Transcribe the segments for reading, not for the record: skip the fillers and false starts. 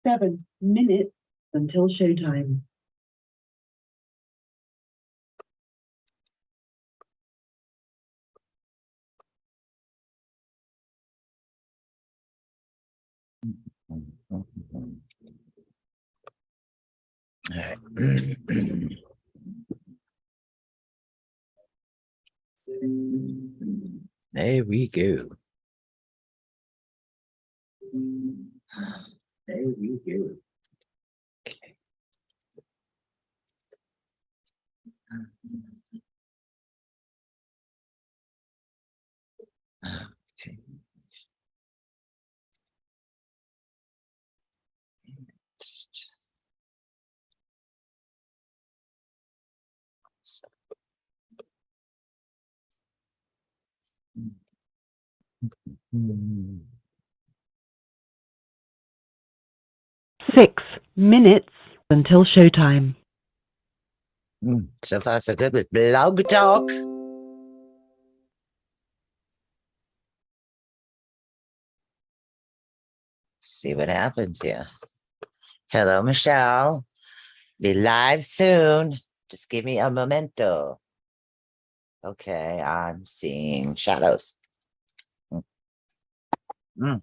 7 minutes until showtime. There we go. There we go. Okay. Okay. Hmm. 6 minutes until showtime. So far, so good with blog talk. See what happens here. Hello, Michelle. Be live soon. Just give me a memento. Okay, I'm seeing shadows. Mm.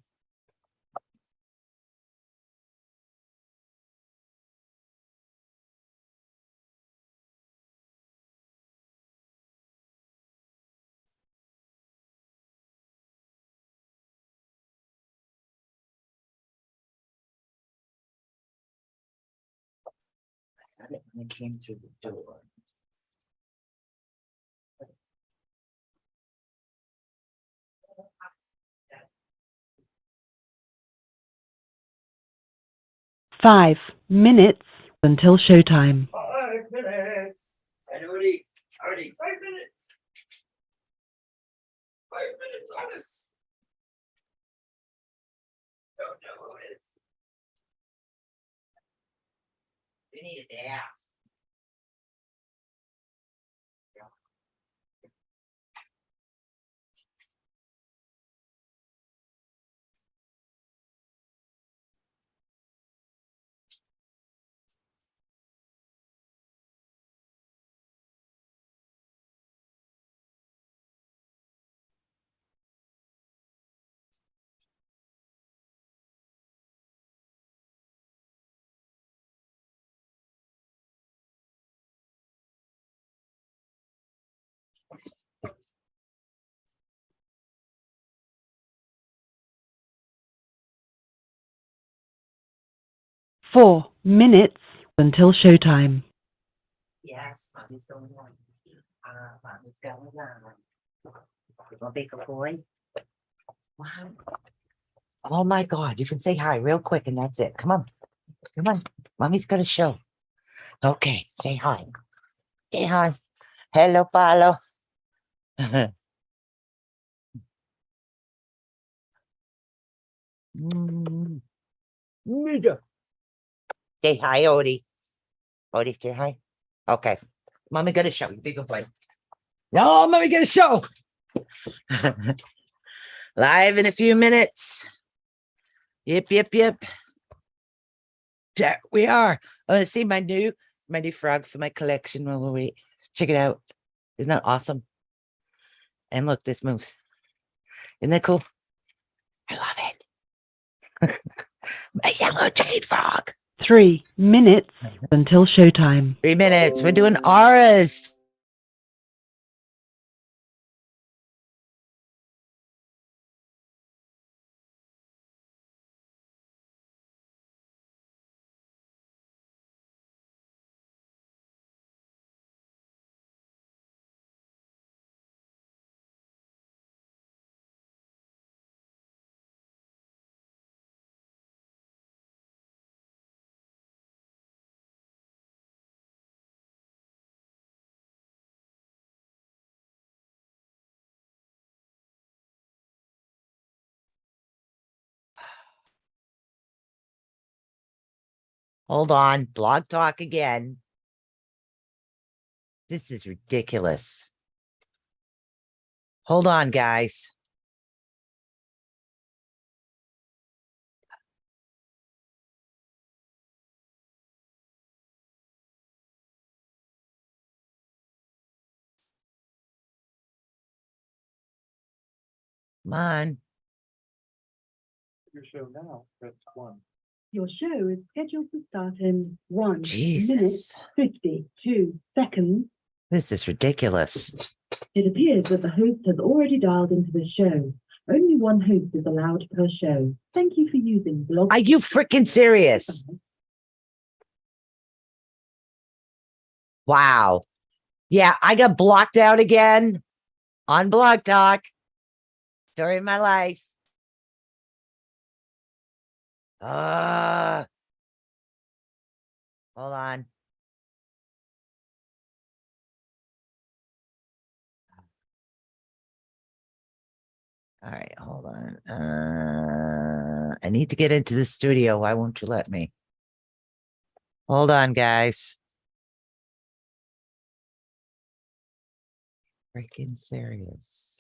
When it came through the door. Five minutes until showtime. 5 minutes. And already 5 minutes. 5 minutes on us. Don't know who it is. We need a nap. Four minutes until showtime. Yes, mommy's going on. Mommy's going on. You want to be a boy? Wow. Oh my God, you can say hi real quick and that's it. Come on. Come on. Mommy's got a show. Okay, say hi. Say hi. Hello, Paolo. Say hi, Odie. Odie, say hi. Okay. Mommy got a show. You big boy. No, mommy got a show. Live in a few minutes. Yep. There we are. I want to see my new frog for my collection while we wait. Check it out. Isn't that awesome? And look, this moves. Isn't that cool? I love it. A yellow jade frog. 3 minutes until showtime. 3 minutes. We're doing auras. Hold on. Blog talk again. This is ridiculous. Hold on, guys. Come on. Your show now, press 1. Your show is scheduled to start in 1 Jesus. minute 52 seconds. This is ridiculous. It appears that the host has already dialed into the show. Only one host is allowed per show. Thank you for using blog. Are you freaking serious? Wow. Yeah, I got blocked out again on Blog Talk. Story of my life. Hold on. All right, hold on. I need to get into the studio. Why won't you let me? Hold on, guys. Freaking serious.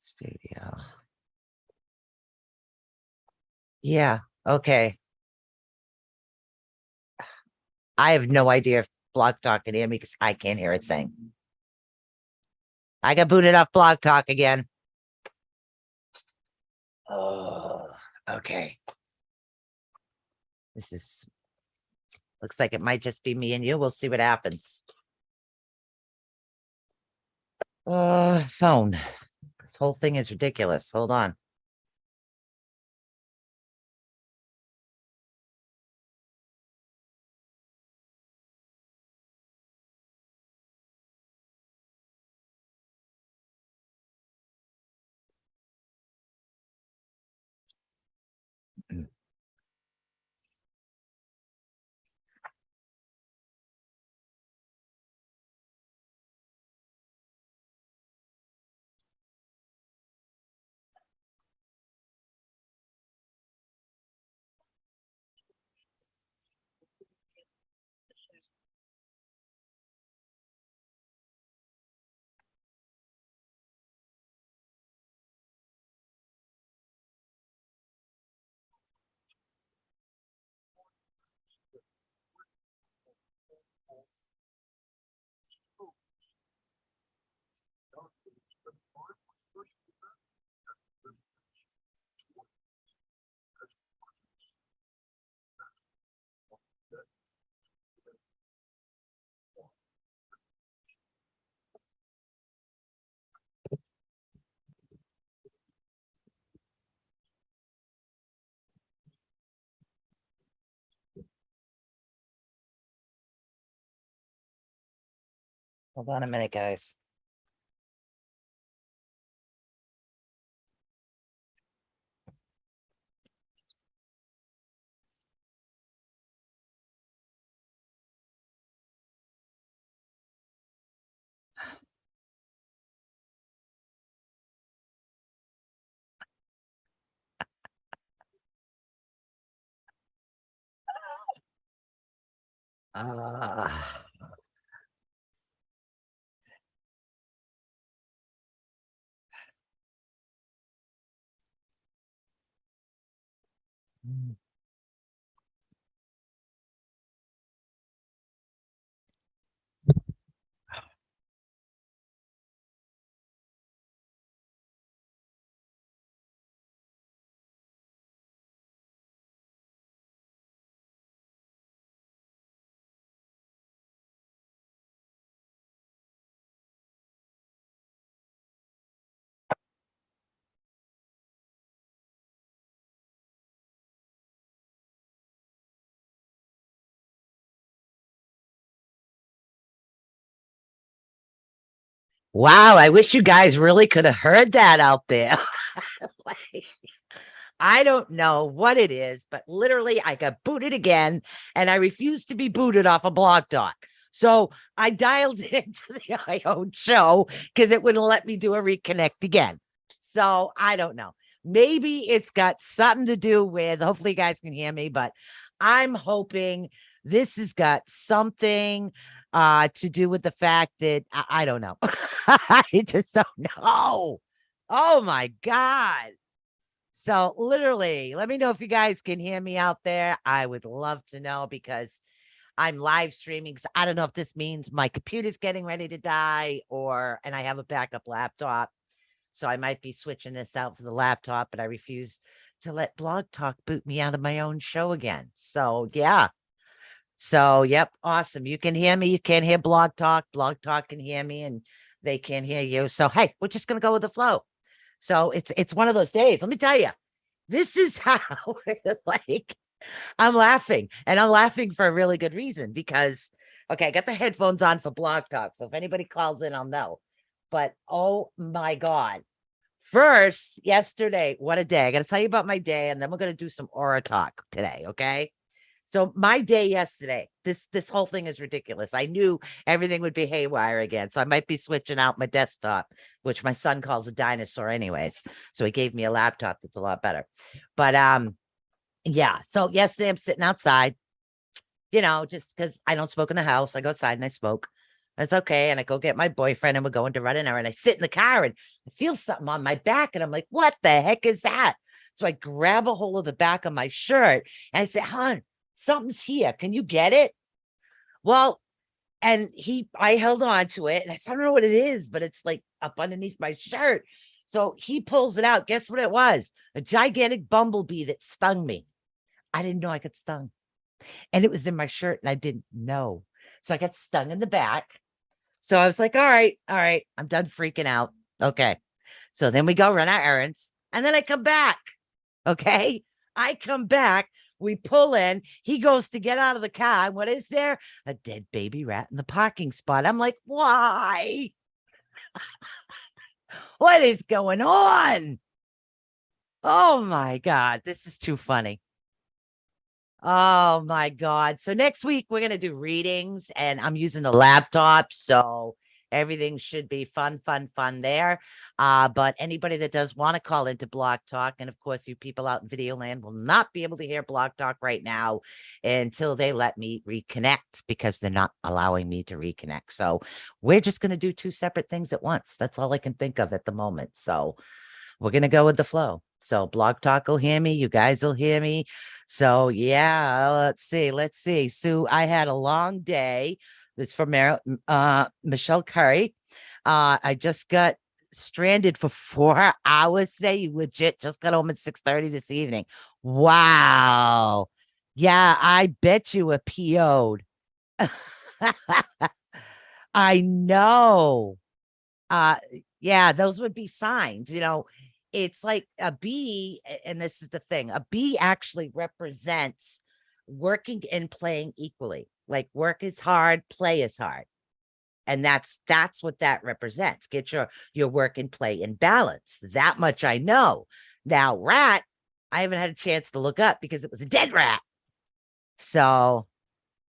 Studio. Yeah, okay. I have no idea if Blog Talk can hear me because I can't hear a thing. I got booted off Blog Talk again. Oh, okay. This is looks like it might just be me and you. We'll see what happens. Phone. This whole thing is ridiculous. Hold on. Hold on a minute, guys. Ah. Wow, I wish you guys really could have heard that out there. Like, I don't know what it is, but literally I got booted again and I refuse to be booted off a Blog Talk. So I dialed into the IO show because it wouldn't let me do a reconnect again. So I don't know. Maybe it's got something to do with, hopefully you guys can hear me, but I'm hoping this has got something to do with the fact that I don't know. I just don't know. Oh my God. So literally, let me know if you guys can hear me out there. I would love to know because I'm live streaming. So I don't know if this means my computer's getting ready to die and I have a backup laptop. So I might be switching this out for the laptop, but I refuse to let Blog Talk boot me out of my own show again. So yeah. So yep, awesome. You can hear me. You can't hear Blog Talk. Blog Talk can hear me and they can't hear you. So hey, we're just gonna go with the flow. So it's one of those days. Let me tell you, this is how it's like I'm laughing, and I'm laughing for a really good reason because okay, I got the headphones on for Blog Talk. So if anybody calls in, I'll know. But oh my God. First, yesterday, what a day. I got to tell you about my day, and then we're going to do some aura talk today. Okay. So my day yesterday, this whole thing is ridiculous. I knew everything would be haywire again. So I might be switching out my desktop, which my son calls a dinosaur anyways. So he gave me a laptop that's a lot better. But yeah. So yesterday I'm sitting outside, just because I don't smoke in the house. I go outside and I smoke. That's okay. And I go get my boyfriend and we're going to run an errand. I sit in the car and I feel something on my back. And I'm like, what the heck is that? So I grab a hold of the back of my shirt and I said, hon, something's here. Can you get it? Well, and I held on to it and I said, I don't know what it is, but it's like up underneath my shirt. So he pulls it out. Guess what it was? A gigantic bumblebee that stung me. I didn't know I got stung. And it was in my shirt and I didn't know. So I got stung in the back. So I was like, all right, I'm done freaking out. Okay. So then we go run our errands and then I come back. Okay. I come back. We pull in. He goes to get out of the car. What is there? A dead baby rat in the parking spot. I'm like, why? What is going on? Oh my God. This is too funny. Oh my God. So next week we're going to do readings and I'm using the laptop. So everything should be fun there. But anybody that does want to call into Blog Talk, and of course you people out in video land will not be able to hear Blog Talk right now until they let me reconnect because they're not allowing me to reconnect. So we're just going to do two separate things at once. That's all I can think of at the moment. So we're going to go with the flow. So Blog Talk will hear me. You guys will hear me. So yeah, let's see. Sue, I had a long day. This from Michelle Curry. I just got stranded for 4 hours today. You legit just got home at 6:30 this evening. Wow. Yeah, I bet you were PO'd. I know. Uh, yeah, those would be signs, it's like a bee, and this is the thing, a bee actually represents working and playing equally. Like work is hard, play is hard. And that's what that represents. Get your work and play in balance. That much I know. Now, rat, I haven't had a chance to look up because it was a dead rat. So,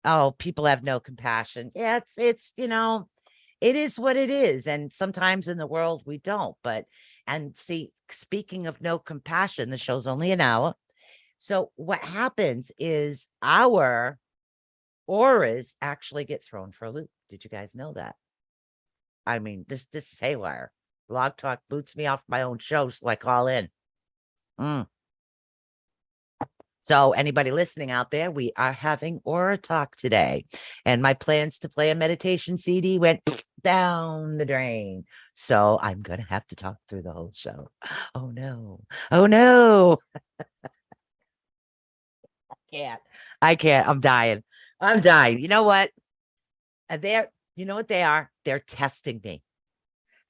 oh, people have no compassion. Yeah, it's it is what it is. And sometimes in the world we don't. And see, speaking of no compassion, the show's only an hour. So what happens is our auras actually get thrown for a loop. Did you guys know that? I mean, this is haywire. Blog Talk boots me off my own show, so I call in. So anybody listening out there, we are having Aura Talk today. And my plans to play a meditation CD went down the drain. So I'm going to have to talk through the whole show. Oh, no. Oh, no. I can't. I'm dying. You know what? You know what they are? They're testing me.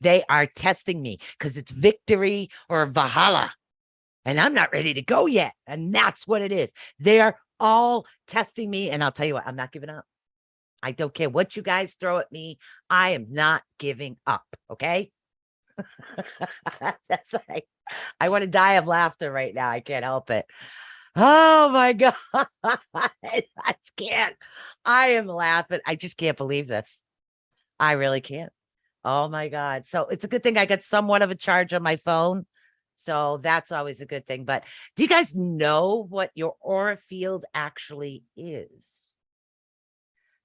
They are testing me because it's victory or Valhalla. And I'm not ready to go yet. And that's what it is. They're all testing me. And I'll tell you what, I'm not giving up. I don't care what you guys throw at me. I am not giving up. Okay. That's like, I want to die of laughter right now. I can't help it. Oh my God. I just can't. I am laughing. I just can't believe this. I really can't. Oh my God. So it's a good thing I got somewhat of a charge on my phone. So that's always a good thing. But do you guys know what your aura field actually is?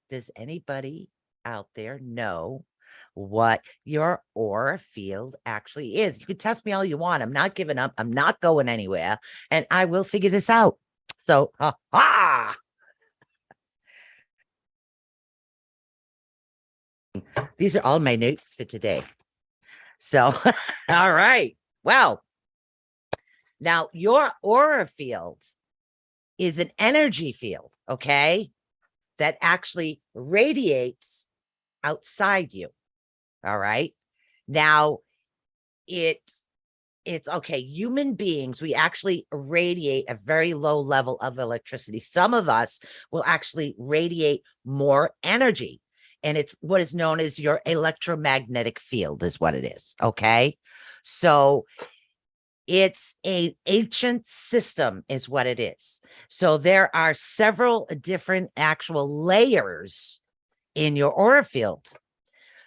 Does anybody out there know what your aura field actually is. You can test me all you want. I'm not giving up. I'm not going anywhere, and I will figure this out. So, these are all my notes for today. So, all right. Well, now your aura field is an energy field, okay, that actually radiates outside you. All right. Now, it's okay. Human beings, we actually radiate a very low level of electricity. Some of us will actually radiate more energy. And it's what is known as your electromagnetic field, is what it is. Okay. So it's an ancient system, is what it is. So there are several different actual layers in your aura field.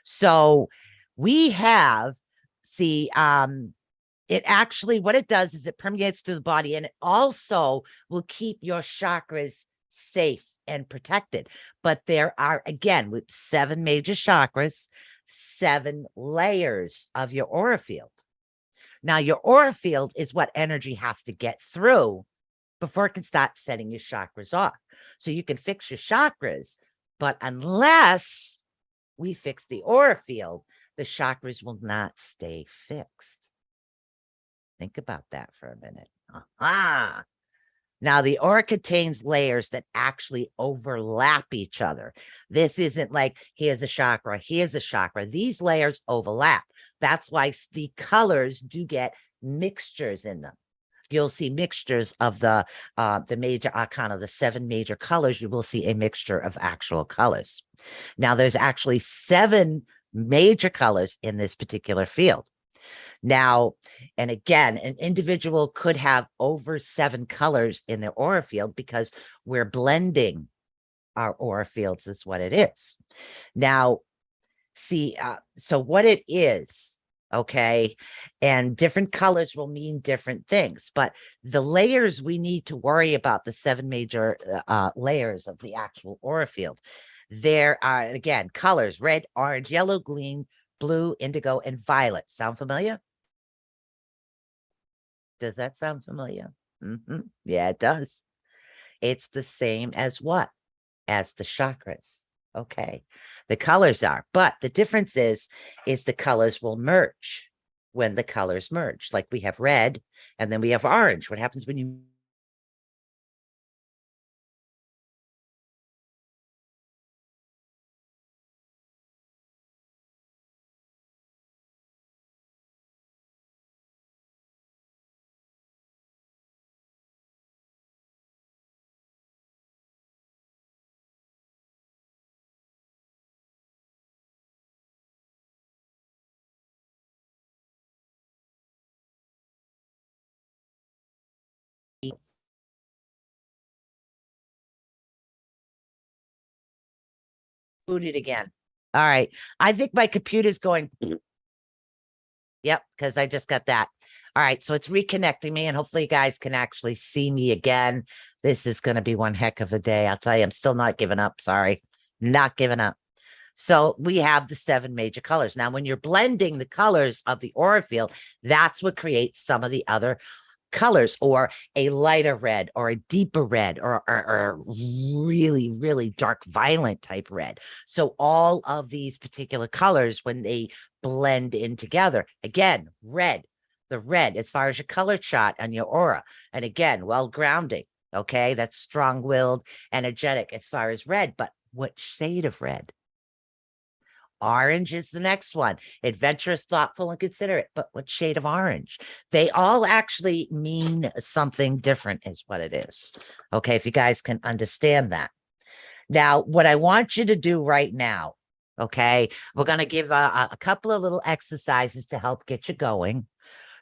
So we have, see, it actually, what it does is it permeates through the body, and it also will keep your chakras safe and protected. But there are, again, with 7 major chakras, 7 layers of your aura field. Now, your aura field is what energy has to get through before it can start setting your chakras off. So you can fix your chakras, but unless we fix the aura field, the chakras will not stay fixed. Think about that for a minute. Aha. Now, the aura contains layers that actually overlap each other. This isn't like here's a chakra, here's a chakra. These layers overlap. That's why the colors do get mixtures in them. You'll see mixtures of the major arcana, the 7 major colors. You will see a mixture of actual colors. Now, there's actually 7 major colors in this particular field. Now, and again, an individual could have over 7 colors in their aura field because we're blending our aura fields, is what it is. Now, see, so what it is, okay, and different colors will mean different things, but the layers we need to worry about, the 7 major layers of the actual aura field. There are, again, colors: red, orange, yellow, green, blue, indigo, and violet. Sound familiar? Does that sound familiar? Yeah, it does. It's the same as what? As the chakras. Okay. The colors are, but the difference is the colors will merge when the colors merge. Like we have red and then we have orange. What happens when you boot it again? All right. I think my computer's going. Yep, because I just got that. All right, so it's reconnecting me, and hopefully you guys can actually see me again. This is going to be one heck of a day. I'll tell you, I'm still not giving up. Sorry, not giving up. So we have the 7 major colors. Now, when you're blending the colors of the aura field, that's what creates some of the other colors, or a lighter red, or a deeper red, or really, really dark violet type red. So all of these particular colors, when they blend in together, again, red, the red, as far as your color chart on your aura, and again, well, grounding. Okay, that's strong-willed, energetic as far as red, but what shade of red? Orange is the next one. Adventurous, thoughtful, and considerate. But what shade of orange? They all actually mean something different, is what it is. Okay, if you guys can understand that. Now, what I want you to do right now, okay, we're going to give a couple of little exercises to help get you going,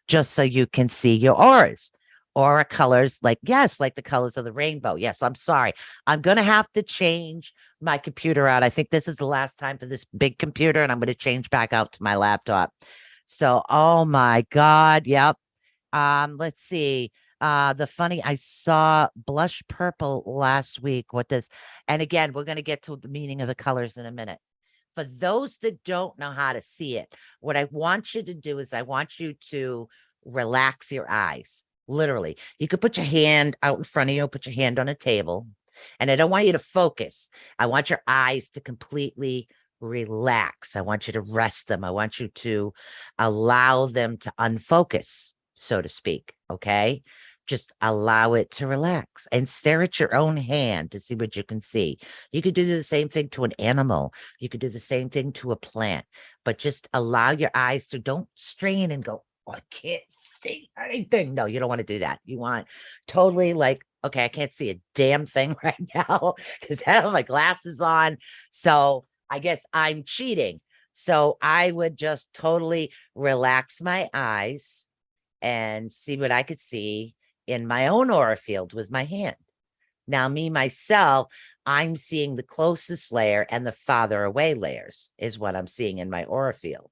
just so you can see your auras. Aura colors, like, yes, like the colors of the rainbow. Yes, I'm sorry. I'm going to have to change my computer out. I think this is the last time for this big computer, and I'm going to change back out to my laptop. So, oh my God. Yep. Let's see. I saw blush purple last week. What does, and again, we're going to get to the meaning of the colors in a minute. For those that don't know how to see it, what I want you to do is I want you to relax your eyes. Literally, you could put your hand out in front of you, put your hand on a table, and I don't want you to focus. I want your eyes to completely relax. I want you to rest them. I want you to allow them to unfocus, so to speak. Okay. Just allow it to relax and stare at your own hand to see what you can see. You could do the same thing to an animal. You could do the same thing to a plant, but just allow your eyes to don't strain and go, oh, I can't see anything. No, you don't want to do that. You want totally like, okay, I can't see a damn thing right now because I have my glasses on. So I guess I'm cheating. So I would just totally relax my eyes and see what I could see in my own aura field with my hand. Now, me, myself, I'm seeing the closest layer and the farther away layers is what I'm seeing in my aura field.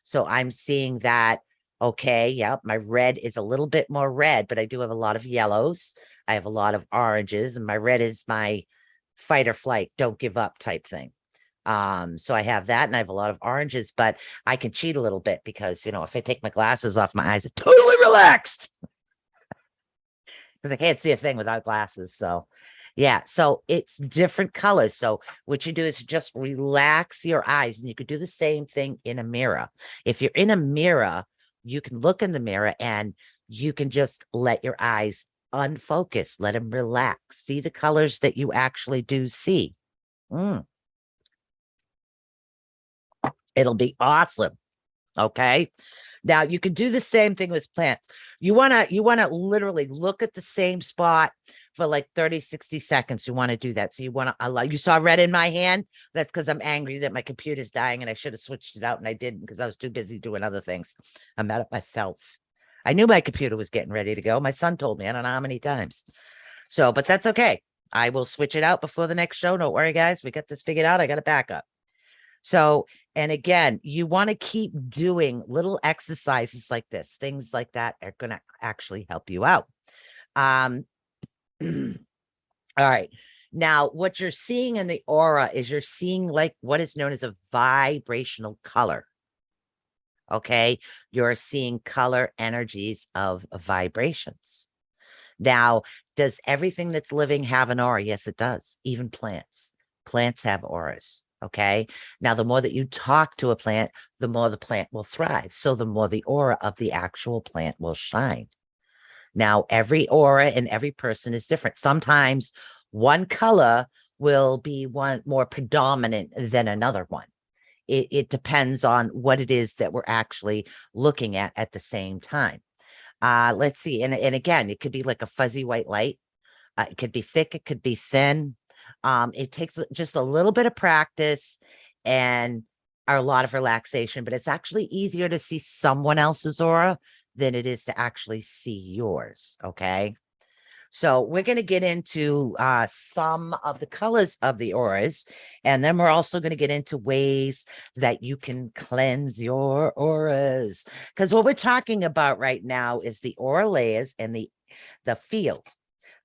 So I'm seeing that, okay, yep, my red is a little bit more red, but I do have a lot of yellows. I have a lot of oranges, and my red is my fight or flight, don't give up type thing. So I have that, and I have a lot of oranges, but I can cheat a little bit because, if I take my glasses off, my eyes are totally relaxed because I can't see a thing without glasses. So yeah, so it's different colors. So what you do is just relax your eyes, and you could do the same thing in a mirror. If you're in a mirror, you can look in the mirror and you can just let your eyes unfocus, let them relax, see the colors that you actually do see. It'll be awesome. Okay. Now you can do the same thing with plants. You want to literally look at the same spot for like 30, 60 seconds. You want to do that. So you want to allow, you saw red in my hand. That's because I'm angry that my computer's dying and I should have switched it out and I didn't because I was too busy doing other things. I'm mad at myself. I knew my computer was getting ready to go. My son told me, I don't know how many times. So, but that's okay. I will switch it out before the next show. Don't worry, guys. We got this figured out. I got a backup. So, and again, you want to keep doing little exercises like this. Things like that are going to actually help you out. All right. Now, what you're seeing in the aura is you're seeing like what is known as a vibrational color. Okay. You're seeing color energies of vibrations. Now, does everything that's living have an aura? Yes, it does. Even plants. Plants have auras. Okay. Now, the more that you talk to a plant, the more the plant will thrive. So the more the aura of the actual plant will shine. Now, every aura in every person is different. Sometimes one color will be one more predominant than another one. It depends on what it is that we're actually looking at the same time. Let's see. And again, it could be like a fuzzy white light. It could be thick. It could be thin. It takes just a little bit of practice and a lot of relaxation, but it's actually easier to see someone else's aura than it is to actually see yours. Okay. So we're going to get into some of the colors of the auras, and then we're also going to get into ways that you can cleanse your auras. Because what we're talking about right now is the aura layers and the field.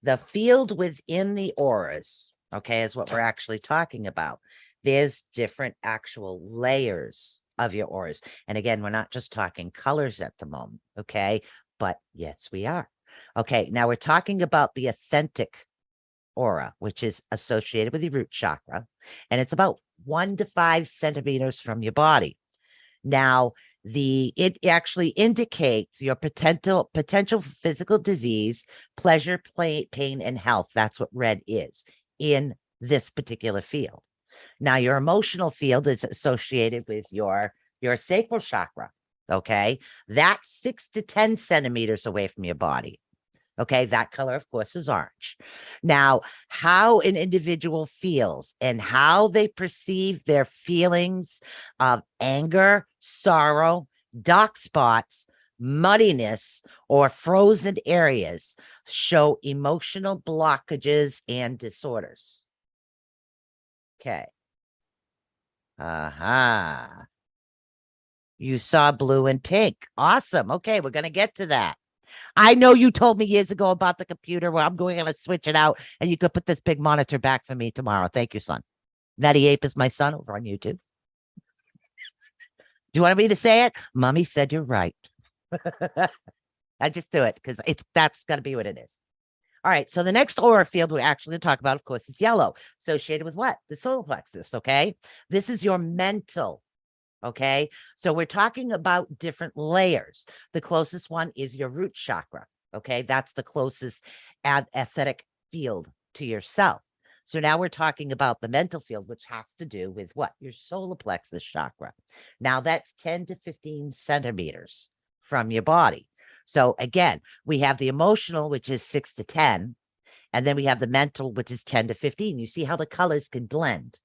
The field within the auras, okay, is what we're actually talking about. There's different actual layers of your auras. And again, we're not just talking colors at the moment, okay? But yes, we are. Okay, now we're talking about the authentic aura, which is associated with the root chakra, and it's about 1 to 5 centimeters from your body. Now, it actually indicates your potential physical disease, pleasure, pain, and health. That's what red is in this particular field. Now, your emotional field is associated with your sacral chakra. Okay, that's 6 to 10 centimeters away from your body. Okay, that color, of course, is orange. Now, how an individual feels and how they perceive their feelings of anger, sorrow, dark spots, muddiness, or frozen areas show emotional blockages and disorders. Okay. You saw blue and pink. Awesome. Okay, we're going to get to that. I know you told me years ago about the computer. Well, I'm going to switch it out, and you could put this big monitor back for me tomorrow. Thank you, son. Nutty Ape is my son over on YouTube. Do you want me to say it? Mommy said you're right. I just do it because that's got to be what it is. All right. So the next aura field we're actually going to talk about, of course, is yellow, associated with what? The solar plexus. Okay. This is your mental. Okay. So we're talking about different layers. The closest one is your root chakra. Okay. That's the closest aesthetic field to yourself. So now we're talking about the mental field, which has to do with what? Your solar plexus chakra. Now that's 10 to 15 centimeters from your body. So again, we have the emotional, which is 6 to 10, and then we have the mental, which is 10 to 15. You see how the colors can blend,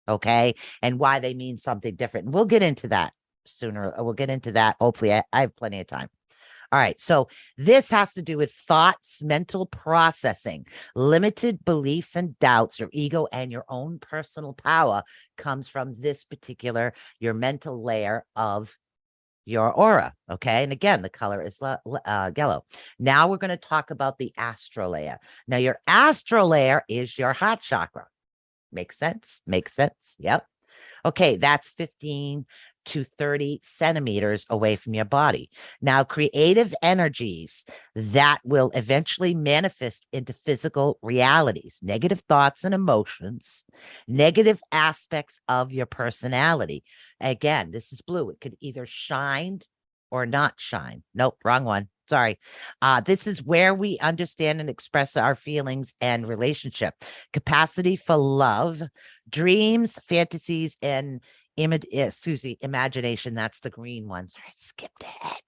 okay, and why they mean something different. And we'll get into that sooner. We'll get into that. Hopefully, I have plenty of time. All right. So this has to do with thoughts, mental processing, limited beliefs and doubts, your ego, and your own personal power comes from this particular, your mental layer of your aura. Okay. And again, the color is yellow. Now we're going to talk about the astral layer. Now, your astral layer is your heart chakra. Makes sense? Makes sense. Yep. Okay. That's 15 to 30 centimeters away from your body. Now, creative energies that will eventually manifest into physical realities, negative thoughts and emotions, negative aspects of your personality. Again, this is blue. It could either shine or not shine. Nope, wrong one. Sorry. This is where we understand and express our feelings and relationship, capacity for love, dreams, fantasies, and imagination. That's the green one. Sorry, I skipped ahead.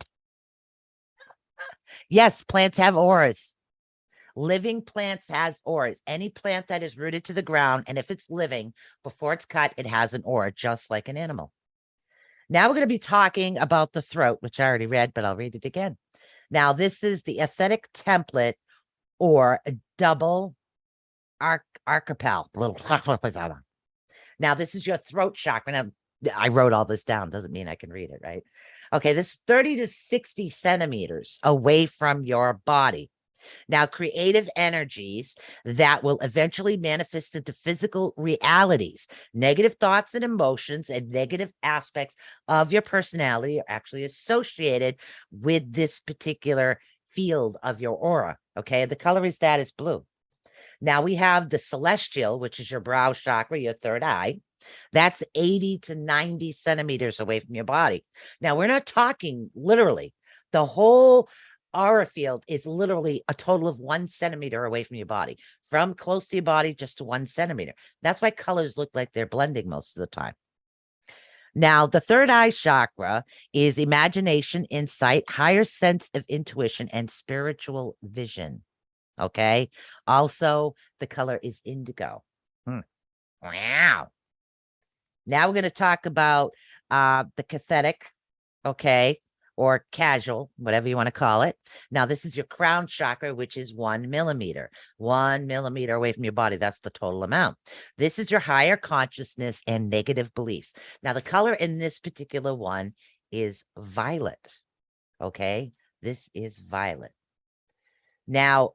Yes, plants have auras. Living plants has auras. Any plant that is rooted to the ground, and if it's living, before it's cut, it has an aura, just like an animal. Now we're going to be talking about the throat, which I already read, but I'll read it again. Now, this is the aesthetic template or a double archipel. Now, this is your throat chakra. Now, I wrote all this down. Doesn't mean I can read it, right? Okay, this is 30 to 60 centimeters away from your body. Now, creative energies that will eventually manifest into physical realities, negative thoughts and emotions, and negative aspects of your personality are actually associated with this particular field of your aura. Okay, the color is that is blue. Now we have the celestial, which is your brow chakra, your third eye. That's 80 to 90 centimeters away from your body. Now, we're not talking literally. The whole aura field is literally a total of 1 centimeter away from your body, from close to your body just to 1 centimeter. That's why colors look like they're blending most of the time. Now, the third eye chakra is imagination, insight, higher sense of intuition, and spiritual vision. Okay. Also, the color is indigo. Wow. Now we're going to talk about the cathodic, okay, or casual, whatever you want to call it. Now, this is your crown chakra, which is 1 millimeter, 1 millimeter away from your body. That's the total amount. This is your higher consciousness and negative beliefs. Now, the color in this particular one is violet, okay? This is violet. Now,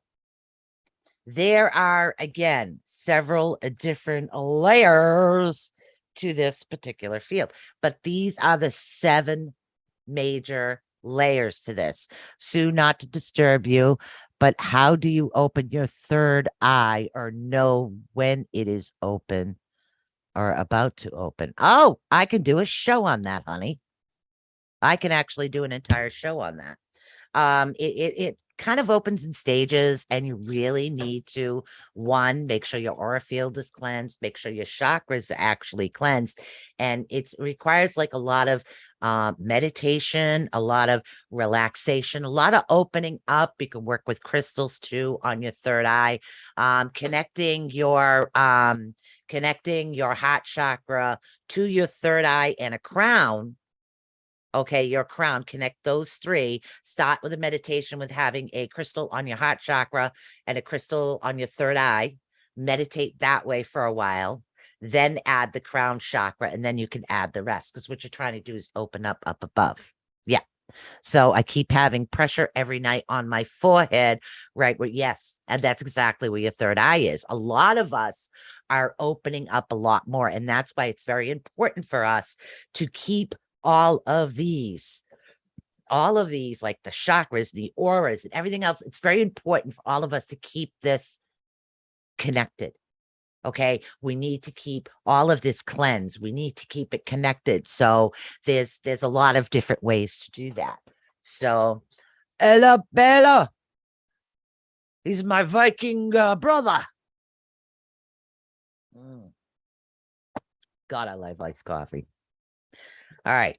there are, again, several different layers to this particular field, but these are the 7 major layers to this. Sue, not to disturb you, but how do you open your third eye or know when it is open or about to open? Oh, I can do a show on that, honey. I can actually do an entire show on that. It kind of opens in stages, and you really need to, one, make sure your aura field is cleansed, make sure your chakras are actually cleansed, and it requires like a lot of meditation, a lot of relaxation, a lot of opening up. You can work with crystals too on your third eye, connecting your heart chakra to your third eye and a crown. Okay, your crown, connect those 3. Start with a meditation with having a crystal on your heart chakra and a crystal on your third eye. Meditate that way for a while. Then add the crown chakra, and then you can add the rest, because what you're trying to do is open up above. Yeah. So I keep having pressure every night on my forehead, right? Where, yes. And that's exactly where your third eye is. A lot of us are opening up a lot more. And that's why it's very important for us to keep all of these, like the chakras, the auras, and everything else. It's very important for all of us to keep this connected. Okay. We need to keep all of this cleansed. We need to keep it connected. So there's a lot of different ways to do that. So, Ella Bella, he's my Viking brother. God, I love iced coffee. All right.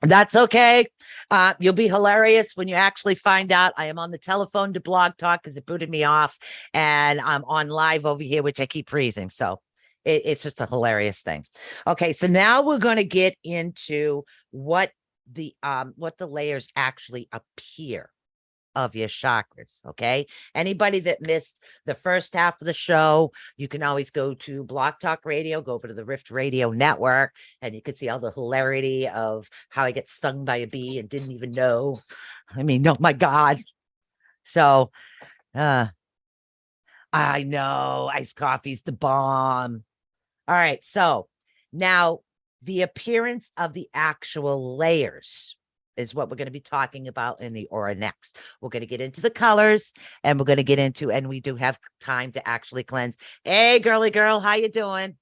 That's okay. You'll be hilarious when you actually find out I am on the telephone to Blog Talk because it booted me off, and I'm on live over here, which I keep freezing. So it's just a hilarious thing. Okay, so now we're going to get into what the layers actually appear of your chakras. Okay. Anybody that missed the first half of the show, you can always go to Blog Talk Radio, go over to the Rift Radio Network, and you can see all the hilarity of how I get stung by a bee and didn't even know. I mean, oh my God. So I know iced coffee's the bomb. All right. So now the appearance of the actual layers is what we're going to be talking about in the aura next. We're going to get into the colors, and we're going to get into, and we do have time to actually cleanse. Hey, girly girl, how you doing?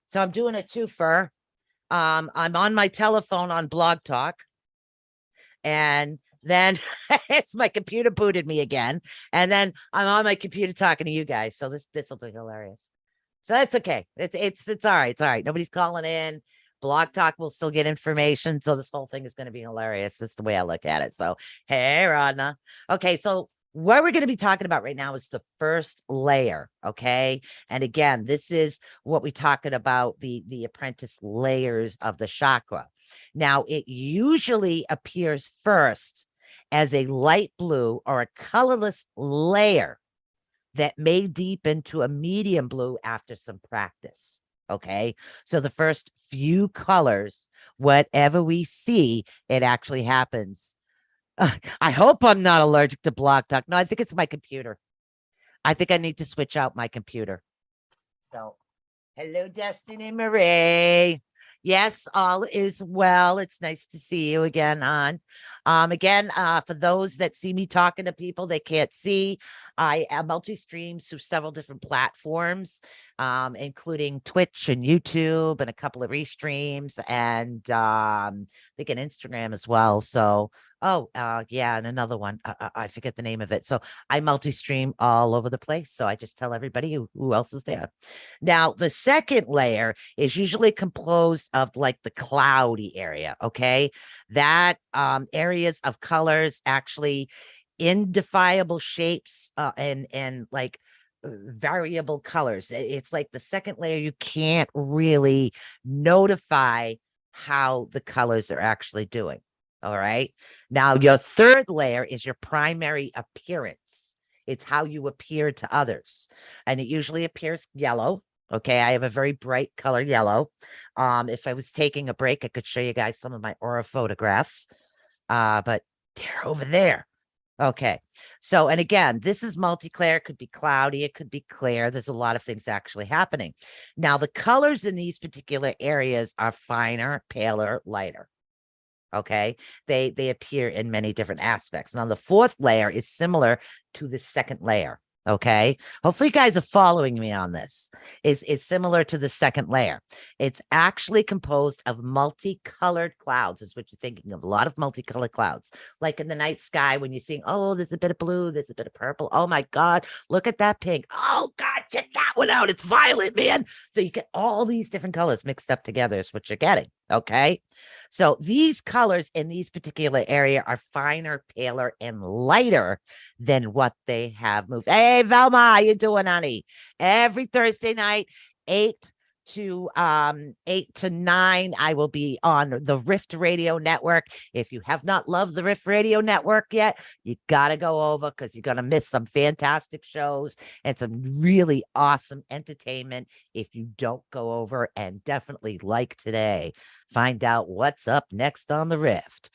So I'm doing a twofer. I'm on my telephone on Blog Talk, and then it's my computer booted me again, and then I'm on my computer talking to you guys. So this will be hilarious. So that's okay. It's all right. It's all right. Nobody's calling in. Blog Talk will still get information. So this whole thing is going to be hilarious. That's the way I look at it. So, hey, Rodna. Okay. So what we're going to be talking about right now is the first layer. Okay. And again, this is what we're talking about, the apprentice layers of the chakra. Now, it usually appears first as a light blue or a colorless layer that may deepen to a medium blue after some practice. Okay. So the first few colors, whatever we see, it actually happens. I hope I'm not allergic to Blog Talk. No, I think it's my computer. I think I need to switch out my computer. So, hello, Destiny Marie. Yes, all is well. It's nice to see you again, on. Again, for those that see me talking to people they can't see, I am multi-streams through several different platforms, including Twitch and YouTube and a couple of restreams, and I think an Instagram as well. So, yeah, and another one. I forget the name of it. So I multi-stream all over the place. So I just tell everybody who else is there. Now, the second layer is usually composed of like the cloudy area. Okay. That areas of colors, actually indefinable shapes, and like variable colors. It's like the second layer, you can't really notify how the colors are actually doing. All right. Now, your third layer is your primary appearance. It's how you appear to others. And it usually appears yellow. Okay. I have a very bright color yellow. If I was taking a break, I could show you guys some of my aura photographs. But they're over there. Okay. So, and again, this is multiclear. It could be cloudy. It could be clear. There's a lot of things actually happening. Now, the colors in these particular areas are finer, paler, lighter. Okay. They appear in many different aspects. Now, the fourth layer is similar to the second layer. Okay. Hopefully you guys are following me on this. Is similar to the second layer. It's actually composed of multicolored clouds, is what you're thinking of. A lot of multicolored clouds, like in the night sky when you're seeing, oh, there's a bit of blue, there's a bit of purple. Oh my God, look at that pink. Oh God, check that one out. It's violet, man. So you get all these different colors mixed up together is what you're getting. Okay. So these colors in these particular area are finer, paler, and lighter than what they have moved. Hey, Velma, how you doing, honey? Every Thursday night, 8 to 9, I will be on the Rift Radio Network. If you have not loved the Rift Radio Network yet, you got to go over, because you're going to miss some fantastic shows and some really awesome entertainment if you don't go over. And definitely, like today, find out what's up next on the Rift.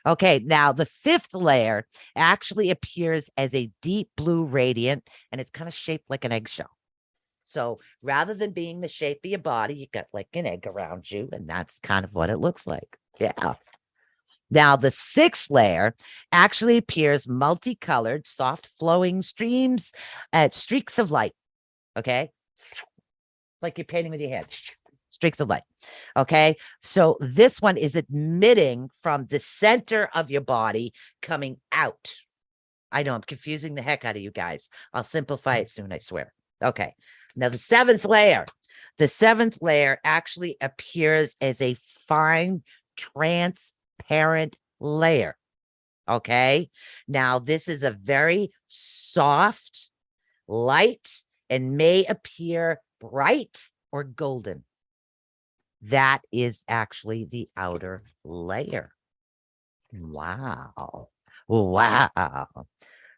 Okay, now the fifth layer actually appears as a deep blue radiant, and it's kind of shaped like an eggshell. So rather than being the shape of your body, you got like an egg around you, and that's kind of what it looks like. Yeah. Now, the sixth layer actually appears multicolored, soft flowing streams, streaks of light. Okay. Like you're painting with your hand, streaks of light. Okay. So this one is emitting from the center of your body coming out. I know I'm confusing the heck out of you guys. I'll simplify it soon, I swear. Okay. Now, the seventh layer actually appears as a fine, transparent layer. Okay. Now, this is a very soft, light, and may appear bright or golden. That is actually the outer layer. Wow. Wow.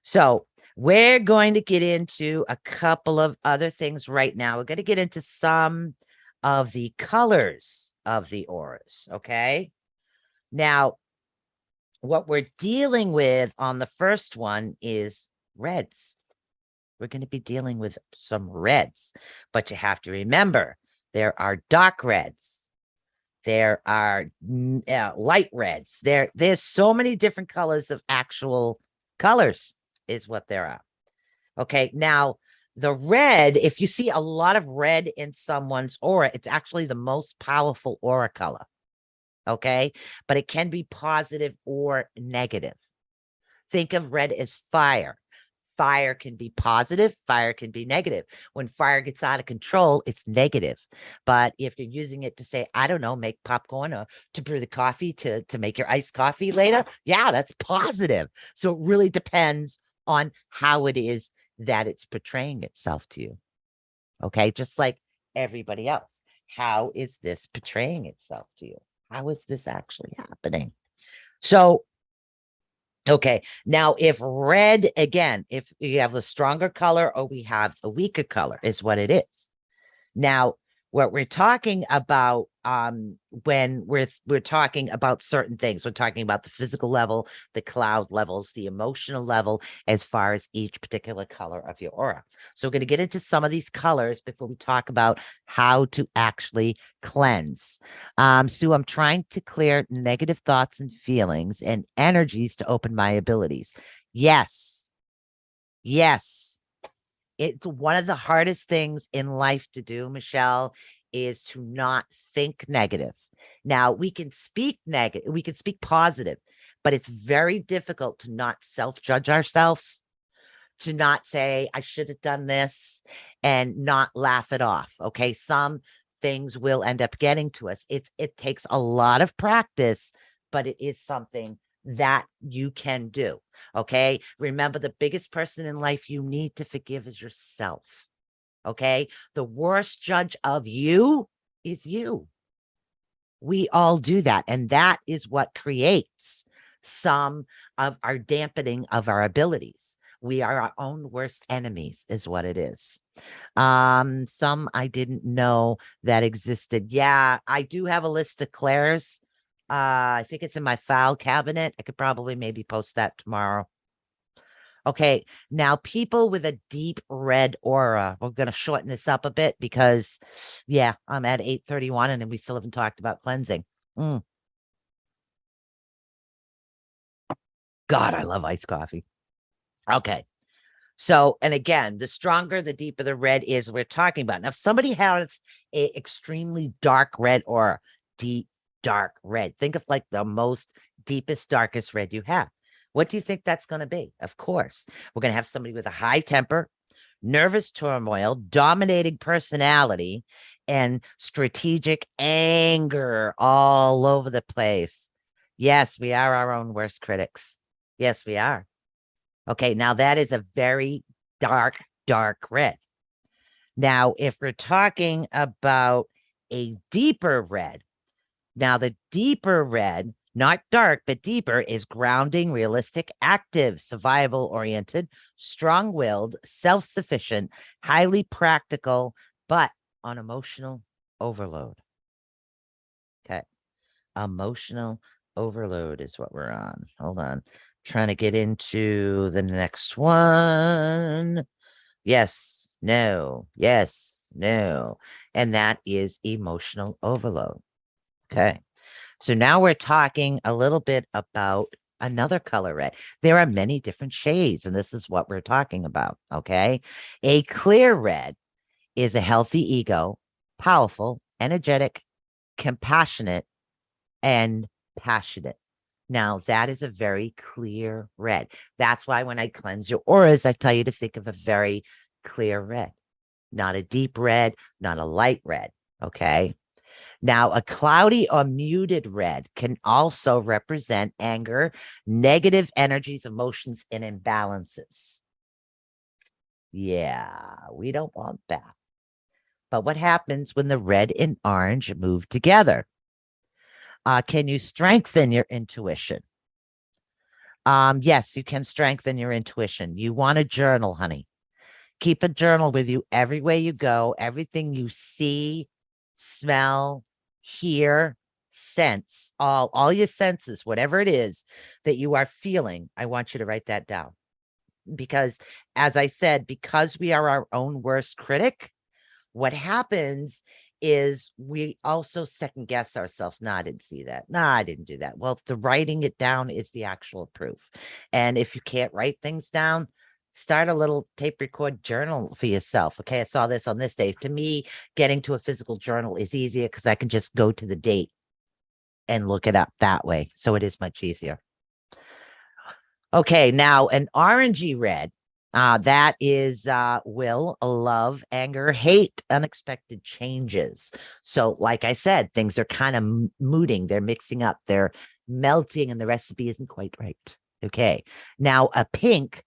So we're going to get into a couple of other things right now. We're going to get into some of the colors of the auras. Okay. Now, what we're dealing with on the first one is reds. We're going to be dealing with some reds, but you have to remember there are dark reds. There are light reds. There's so many different colors of actual colors is what there are. Okay. Now, the red, if you see a lot of red in someone's aura, it's actually the most powerful aura color. Okay. But it can be positive or negative. Think of red as fire. Fire can be positive, fire can be negative. When fire gets out of control, it's negative. But if you're using it to say, I don't know, make popcorn or to brew the coffee to make your iced coffee later, yeah, that's positive. So it really depends on how it is that it's portraying itself to you. Okay, just like everybody else. How is this portraying itself to you? How is this actually happening? So okay. Now, if red, again, if you have a stronger color or we have a weaker color is what it is. Now, what we're talking about when we're talking about certain things, we're talking about the physical level, the cloud levels, the emotional level, as far as each particular color of your aura. So we're going to get into some of these colors before we talk about how to actually cleanse. Sue, I'm trying to clear negative thoughts and feelings and energies to open my abilities. Yes. Yes. It's one of the hardest things in life to do, Michelle, is to not think negative. Now, we can speak negative, we can speak positive, but it's very difficult to not self-judge ourselves, to not say, I should have done this and not laugh it off. Okay. Some things will end up getting to us. It takes a lot of practice, but it is something that you can do. Okay. Remember, the biggest person in life you need to forgive is yourself. Okay. The worst judge of you is you. We all do that. And that is what creates some of our dampening of our abilities. We are our own worst enemies is what it is. Some I didn't know that existed. Yeah, I do have a list of Claire's. I think it's in my file cabinet. I could probably maybe post that tomorrow. Okay, now people with a deep red aura, we're going to shorten this up a bit because, yeah, I'm at 8:31 and we still haven't talked about cleansing. God, I love iced coffee. Okay. So, and again, the stronger, the deeper the red is we're talking about. Now, if somebody has a extremely dark red or deep, dark red, think of like the most deepest, darkest red you have. What do you think that's going to be? Of course, we're going to have somebody with a high temper, nervous turmoil, dominating personality, and strategic anger all over the place. Yes, we are our own worst critics. Yes, we are. Okay, now that is a very dark, dark red. Now, if we're talking about a deeper red, now the deeper red, not dark, but deeper, is grounding, realistic, active, survival-oriented, strong-willed, self-sufficient, highly practical, but on emotional overload. Okay, emotional overload is what we're on. Hold on. Trying to get into the next one. Yes, no, yes, No. And that is emotional overload. Okay. So now we're talking a little bit about another color red. There are many different shades, and this is what we're talking about. Okay. A clear red is a healthy ego, powerful, energetic, compassionate, and passionate. Now, that is a very clear red. That's why when I cleanse your auras, I tell you to think of a very clear red, not a deep red, not a light red. Okay. Now, a cloudy or muted red can also represent anger, negative energies, emotions, and imbalances. Yeah, we don't want that. But what happens when the red and orange move together? Can you strengthen your intuition? Yes, you can strengthen your intuition. You want a journal, honey. Keep a journal with you everywhere you go. Everything you see, smell, hear, sense, all your senses, whatever it is that you are feeling, I want you to write that down. Because as I said, because we are our own worst critic, what happens is we also second guess ourselves. No, I didn't see that. No, I didn't do that. Well, the writing it down is the actual proof. And if you can't write things down, start a little tape record journal for yourself. Okay, I saw this on this day. To me, getting to a physical journal is easier because I can just go to the date and look it up that way. So it is much easier. Okay, now an orangey red. That is will, love, anger, hate, unexpected changes. So, like I said, things are kind of mooting, they're mixing up, they're melting, and the recipe isn't quite right. Okay. Now, a pink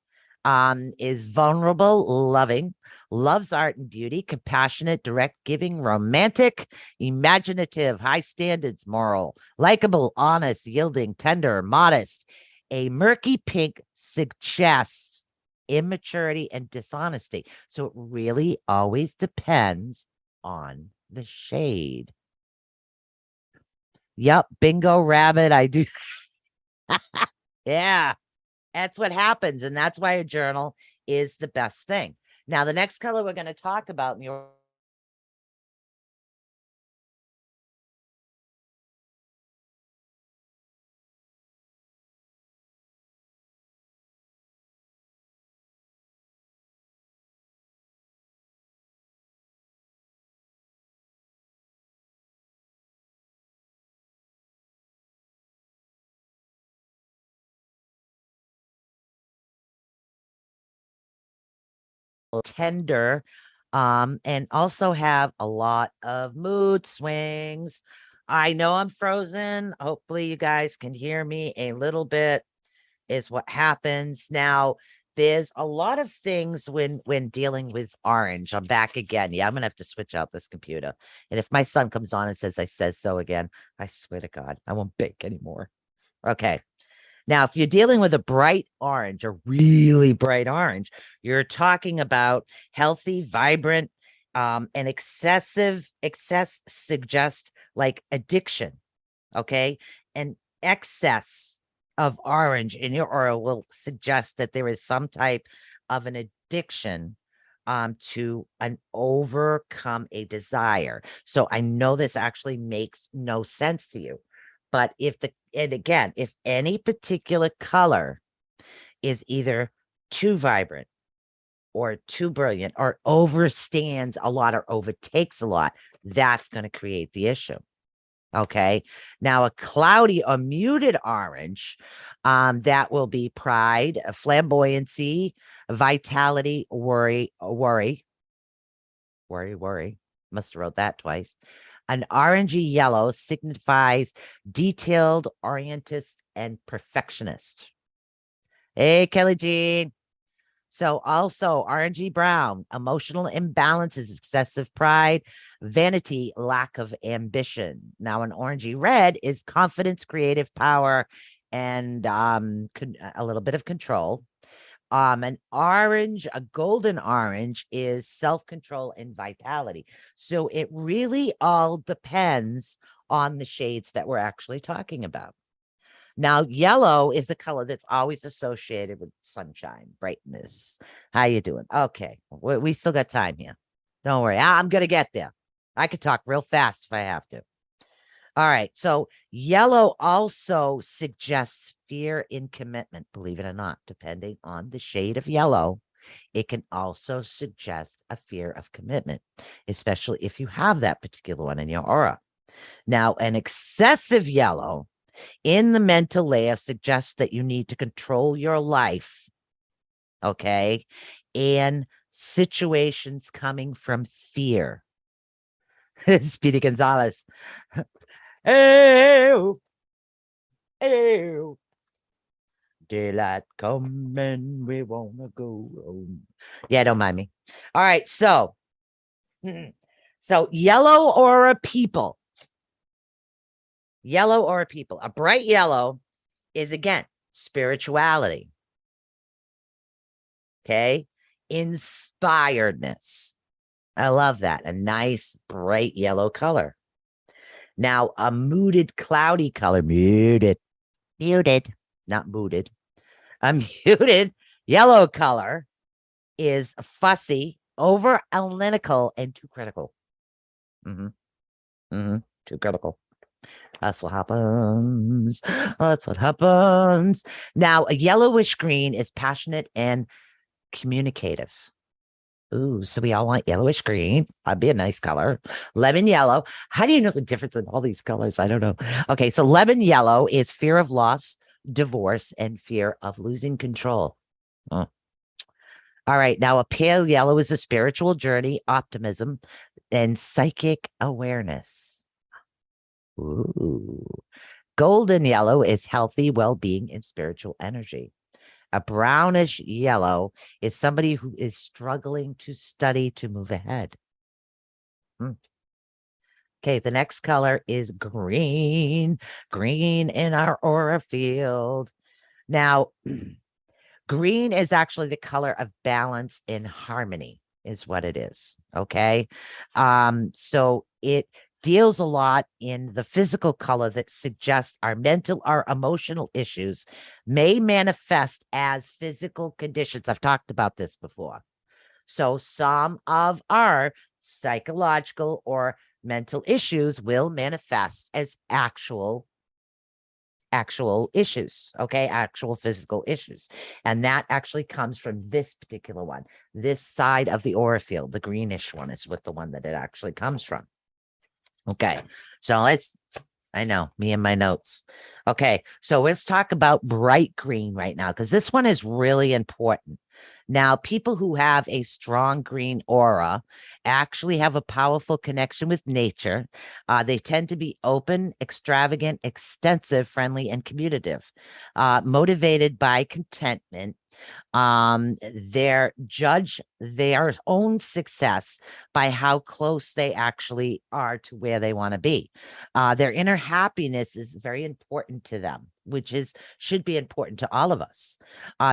is vulnerable, loving, loves art and beauty, compassionate, direct, giving, romantic, imaginative, high standards, moral, likable, honest, yielding, tender, modest. A murky pink suggests immaturity and dishonesty. So it really always depends on the shade. Yep, bingo rabbit. I do. Yeah, that's what happens. And that's why a journal is the best thing. Now, the next color we're going to talk about in your tender and also have a lot of mood swings. I know I'm frozen. Hopefully you guys can hear me a little bit is what happens. Now, there's a lot of things when dealing with orange. I'm back again. Yeah, I'm gonna have to switch out this computer. And if my son comes on and says I says so again, I swear to God, I won't bake anymore. Okay. Now, if you're dealing with a bright orange, a really bright orange, you're talking about healthy, vibrant, and excess suggest like addiction. Okay. And excess of orange in your aura will suggest that there is some type of an addiction to an overcome a desire. So I know this actually makes no sense to you. But and again, if any particular color is either too vibrant or too brilliant or overstands a lot or overtakes a lot, that's going to create the issue. Okay. Now, a cloudy or muted orange, that will be pride, flamboyancy, vitality, worry. Must have wrote that twice. An orangey yellow signifies detailed, orientist, and perfectionist. Hey, Kelly Jean. So also orangey brown, emotional imbalances, excessive pride, vanity, lack of ambition. Now an orangey red is confidence, creative power, and a little bit of control. An orange, a golden orange is self-control and vitality. So it really all depends on the shades that we're actually talking about. Now, yellow is the color that's always associated with sunshine, brightness. How you doing? Okay, we still got time here. Don't worry. I'm going to get there. I could talk real fast if I have to. All right. So yellow also suggests fear in commitment, believe it or not, depending on the shade of yellow. It can also suggest a fear of commitment, especially if you have that particular one in your aura. Now, an excessive yellow in the mental layer suggests that you need to control your life, okay, and situations coming from fear. Speedy Gonzalez. Ew. Ew. Daylight coming, we wanna go home. Yeah, don't mind me. All right, so yellow aura people. Yellow aura people. A bright yellow is again spirituality. Okay, inspiredness. I love that. A nice bright yellow color. Now, a muted, cloudy color, muted, not mooted. A muted yellow color is fussy, over analytical, and too critical. Too critical. That's what happens. That's what happens. Now, a yellowish green is passionate and communicative. Ooh, so we all want yellowish green. That'd be a nice color. Lemon yellow. How do you know the difference in all these colors? I don't know. Okay, so lemon yellow is fear of loss, divorce, and fear of losing control. Oh. All right, now a pale yellow is a spiritual journey, optimism, and psychic awareness. Ooh. Golden yellow is healthy well-being and spiritual energy. A brownish yellow is somebody who is struggling to study to move ahead. Okay, the next color is green. Green in our aura field. Now, green is actually the color of balance and harmony, is what it is. Okay. So it deals a lot in the physical color that suggests our mental or emotional issues may manifest as physical conditions. I've talked about this before. So some of our psychological or mental issues will manifest as actual issues, okay, actual physical issues. And that actually comes from this particular one. This side of the aura field, the greenish one, is what the one that it actually comes from. Okay, so I know, me and my notes. Okay, so let's talk about bright green right now, because this one is really important. Now, people who have a strong green aura actually have a powerful connection with nature. They tend to be open, extravagant, extensive, friendly, and communicative, motivated by contentment. They judge their own success by how close they actually are to where they want to be. Their inner happiness is very important to them, which should be important to all of us.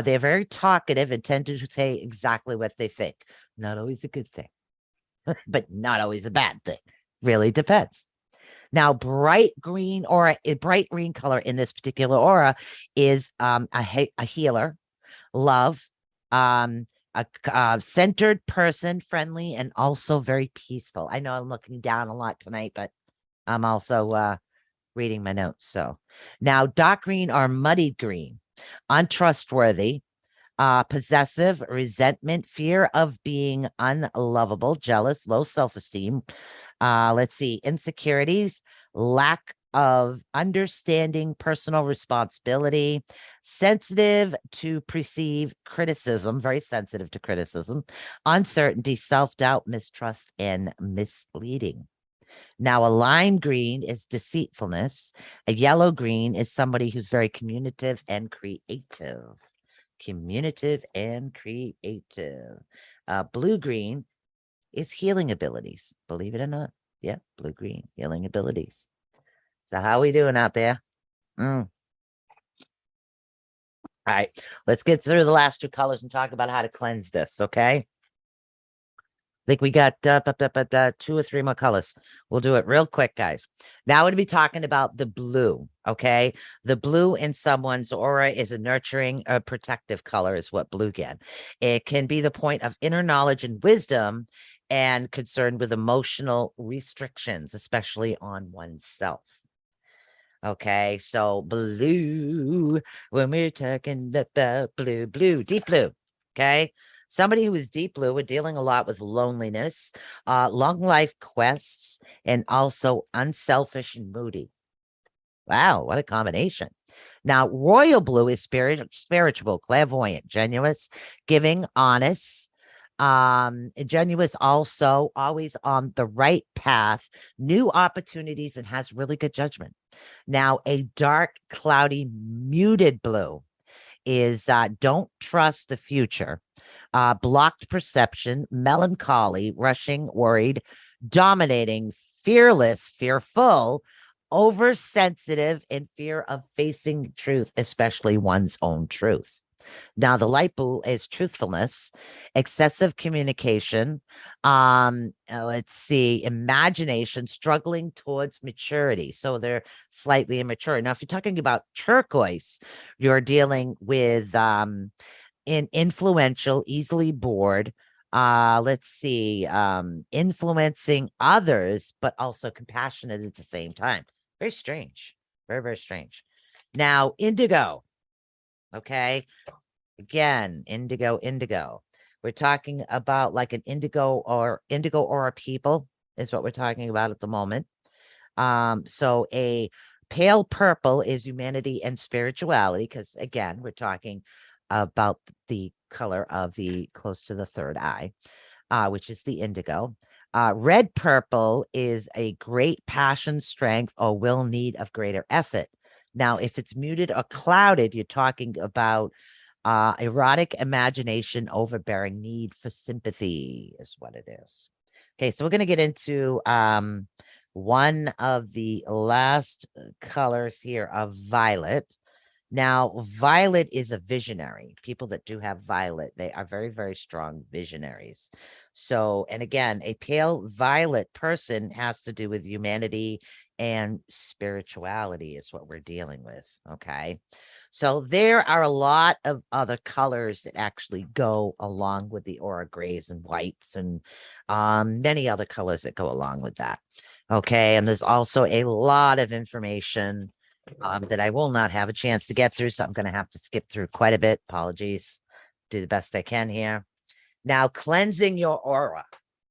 They're very talkative and tend to say exactly what they think. Not always a good thing, but not always a bad thing. Really depends. Now, bright green color in this particular aura is a healer, love, a centered person, friendly, and also very peaceful. I know I'm looking down a lot tonight, but I'm also reading my notes. So now dark green or muddied green, untrustworthy, possessive, resentment, fear of being unlovable, jealous, low self-esteem. Let's see, insecurities, lack of understanding, personal responsibility, sensitive to perceive criticism, very sensitive to criticism, uncertainty, self-doubt, mistrust, and misleading. Now, a lime green is deceitfulness. A yellow green is somebody who's very communicative and creative. Communicative and creative. Blue green is healing abilities. Believe it or not. Yeah, blue green healing abilities. So how are we doing out there? All right, let's get through the last two colors and talk about how to cleanse this. Okay. I think we got 2 or 3 more colors. We'll do it real quick, guys. Now we're going to be talking about the blue, okay? The blue in someone's aura is a nurturing, protective color is what blue can. It can be the point of inner knowledge and wisdom, and concerned with emotional restrictions, especially on oneself. Okay, so blue, when we're talking about blue, deep blue. Okay, somebody who is deep blue, we're dealing a lot with loneliness, long life quests, and also unselfish and moody. Wow, what a combination. Now, royal blue is spiritual, clairvoyant, generous, giving, honest, ingenuous, also always on the right path, new opportunities, and has really good judgment. Now, a dark, cloudy, muted blue is don't trust the future, blocked perception, melancholy, rushing, worried, dominating, fearless, fearful, oversensitive, and fear of facing truth, especially one's own truth. Now, the light blue is truthfulness, excessive communication, let's see, imagination, struggling towards maturity. So they're slightly immature. Now, if you're talking about turquoise, you're dealing with influential, easily bored, let's see, influencing others, but also compassionate at the same time. Very strange. Very, very strange. Now, indigo. Okay. Again, indigo. We're talking about like an indigo aura people is what we're talking about at the moment. So a pale purple is humanity and spirituality, because again, we're talking about the color of the close to the third eye, which is the indigo. Red purple is a great passion, strength, or will need of greater effort. Now, if it's muted or clouded, you're talking about erotic imagination, overbearing need for sympathy is what it is. Okay, so we're going to get into one of the last colors here of violet. Now, violet is a visionary. People that do have violet, they are very, very strong visionaries. So, and again, a pale violet person has to do with humanity and spirituality is what we're dealing with. Okay. So there are a lot of other colors that actually go along with the aura grays and whites and many other colors that go along with that. Okay. And there's also a lot of information that I will not have a chance to get through. So I'm going to have to skip through quite a bit. Apologies. Do the best I can here. Now, cleansing your aura.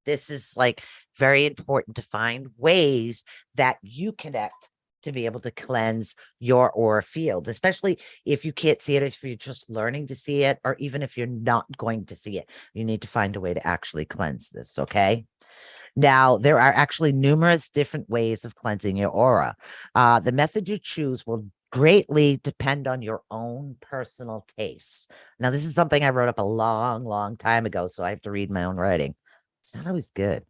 This is like very important to find ways that you connect to be able to cleanse your aura field, especially if you can't see it, if you're just learning to see it, or even if you're not going to see it, you need to find a way to actually cleanse this. Okay. Now, there are actually numerous different ways of cleansing your aura. The method you choose will greatly depend on your own personal tastes. Now, this is something I wrote up a long, long time ago, so I have to read my own writing. It's not always good.